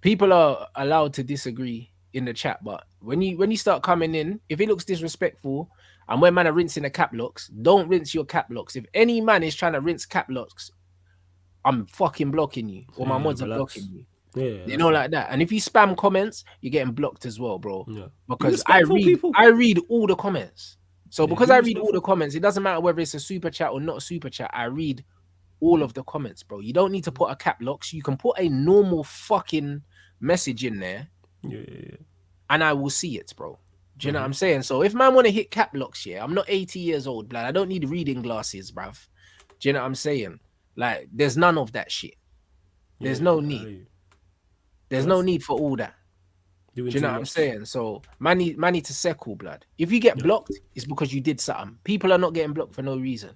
people are allowed to disagree in the chat, but when you start coming in, if it looks disrespectful, and when man are rinsing the cap locks, don't rinse your cap locks. If any man is trying to rinse cap locks, I'm fucking blocking you, or my mods are blocking you. You know, like that. And if you spam comments, you're getting blocked as well, bro. Because I read all the comments. So because I read all the comments, it doesn't matter whether it's a super chat or not a super chat. I read all of the comments, bro. You don't need to put a cap lock. So you can put a normal fucking message in there, and I will see it, bro. Do you know what I'm saying? So if man want to hit cap locks, I'm not 80 years old, blood. I don't need reading glasses, bruv. Do you know what I'm saying? Like, there's none of that shit. There's no need. There's no need for all that. Do you know what I'm saying? So man need to settle, blood. If you get blocked, it's because you did something. People are not getting blocked for no reason.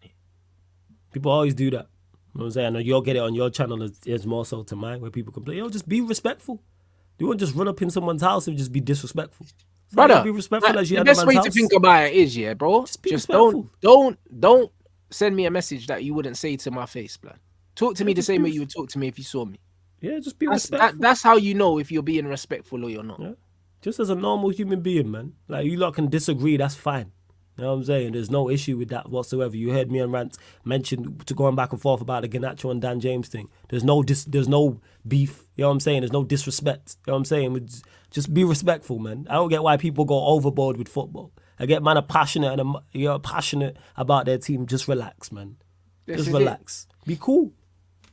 People always do that. You know what I'm saying? You'll get it on your channel as more so to mine, where people complain, yo, just be respectful. You won't just run up in someone's house and just be disrespectful. Brother, be respectful as you the best way to think about it is, bro. Just don't send me a message that you wouldn't say to my face, blood. Talk to me the same way you would talk to me if you saw me. Yeah, just be respectful. That's how you know if you're being respectful or you're not. Yeah. Just as a normal human being, man. Like, you lot can disagree, that's fine. You know what I'm saying? There's no issue with that whatsoever. You heard me and Rants mention to going back and forth about the Garnacho and Dan James thing. There's no beef. You know what I'm saying? There's no disrespect. You know what I'm saying? Just be respectful, man. I don't get why people go overboard with football. I get man are passionate and you're passionate about their team. Just relax, man. Just relax. Be cool.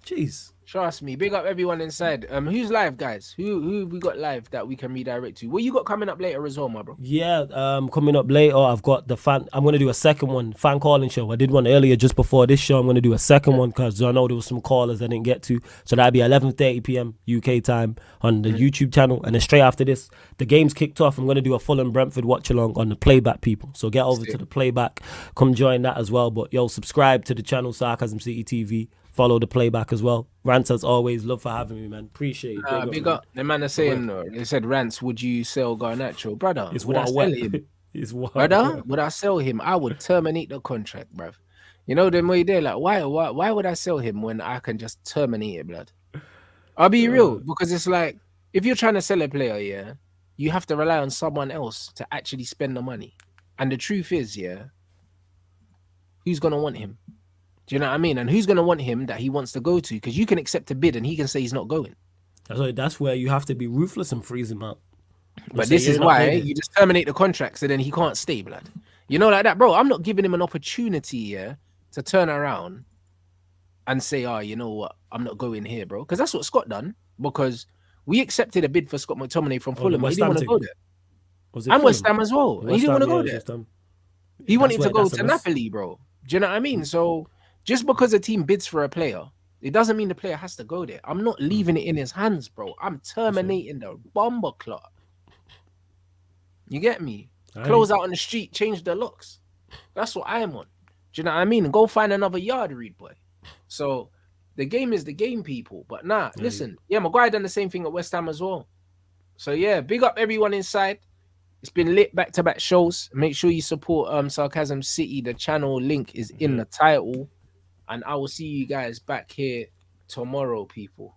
Jeez. Trust me. Big up everyone inside. Who's live, guys? Who we got live that we can redirect to? What you got coming up later as well, my bro? Yeah, coming up later, I've got the fan. I'm gonna do a second one, fan calling show. I did one earlier just before this show. I'm gonna do a second one because I know there was some callers I didn't get to. So that'll be 11:30 p.m. UK time on the YouTube channel, and then straight after this, the game's kicked off. I'm gonna do a Fulham Brentford watch along on the playback, people. So get over to the playback, come join that as well. But yo, subscribe to the channel Sarcasm City TV. Follow the playback as well. Rants, as always, love for having me, man. Appreciate it. Big up. The man are saying, they said, Rants, would you sell Garnacho? Brother, It's would I sell him? Brother, would I sell him? I would terminate the contract, bruv. You know, the way they're like, why would I sell him when I can just terminate it, blood? I'll be real, because it's like, if you're trying to sell a player, yeah, you have to rely on someone else to actually spend the money. And the truth is, yeah, who's going to want him? Do you know what I mean? And who's going to want him that he wants to go to? Because you can accept a bid and he can say he's not going. That's where you have to be ruthless and freeze him out. But this is why you just terminate the contract so then he can't stay, blood. You know, like that, bro. I'm not giving him an opportunity, yeah, to turn around and say, oh, you know what? I'm not going here, bro. Because that's what Scott done. Because we accepted a bid for Scott McTominay from Fulham. But he didn't want to go there. And West Ham as well. And he didn't want to go there. He wanted to go to Napoli, bro. Do you know what I mean? So just because a team bids for a player, it doesn't mean the player has to go there. I'm not leaving it in his hands, bro. I'm terminating the bomber clock. You get me? Close out on the street, change the locks. That's what I am on. Do you know what I mean? Go find another yard, Reed boy. So the game is the game, people. But listen. Yeah, Maguire done the same thing at West Ham as well. So yeah, big up everyone inside. It's been lit back-to-back shows. Make sure you support Sarcasm City. The channel link is in the title. And I will see you guys back here tomorrow, people.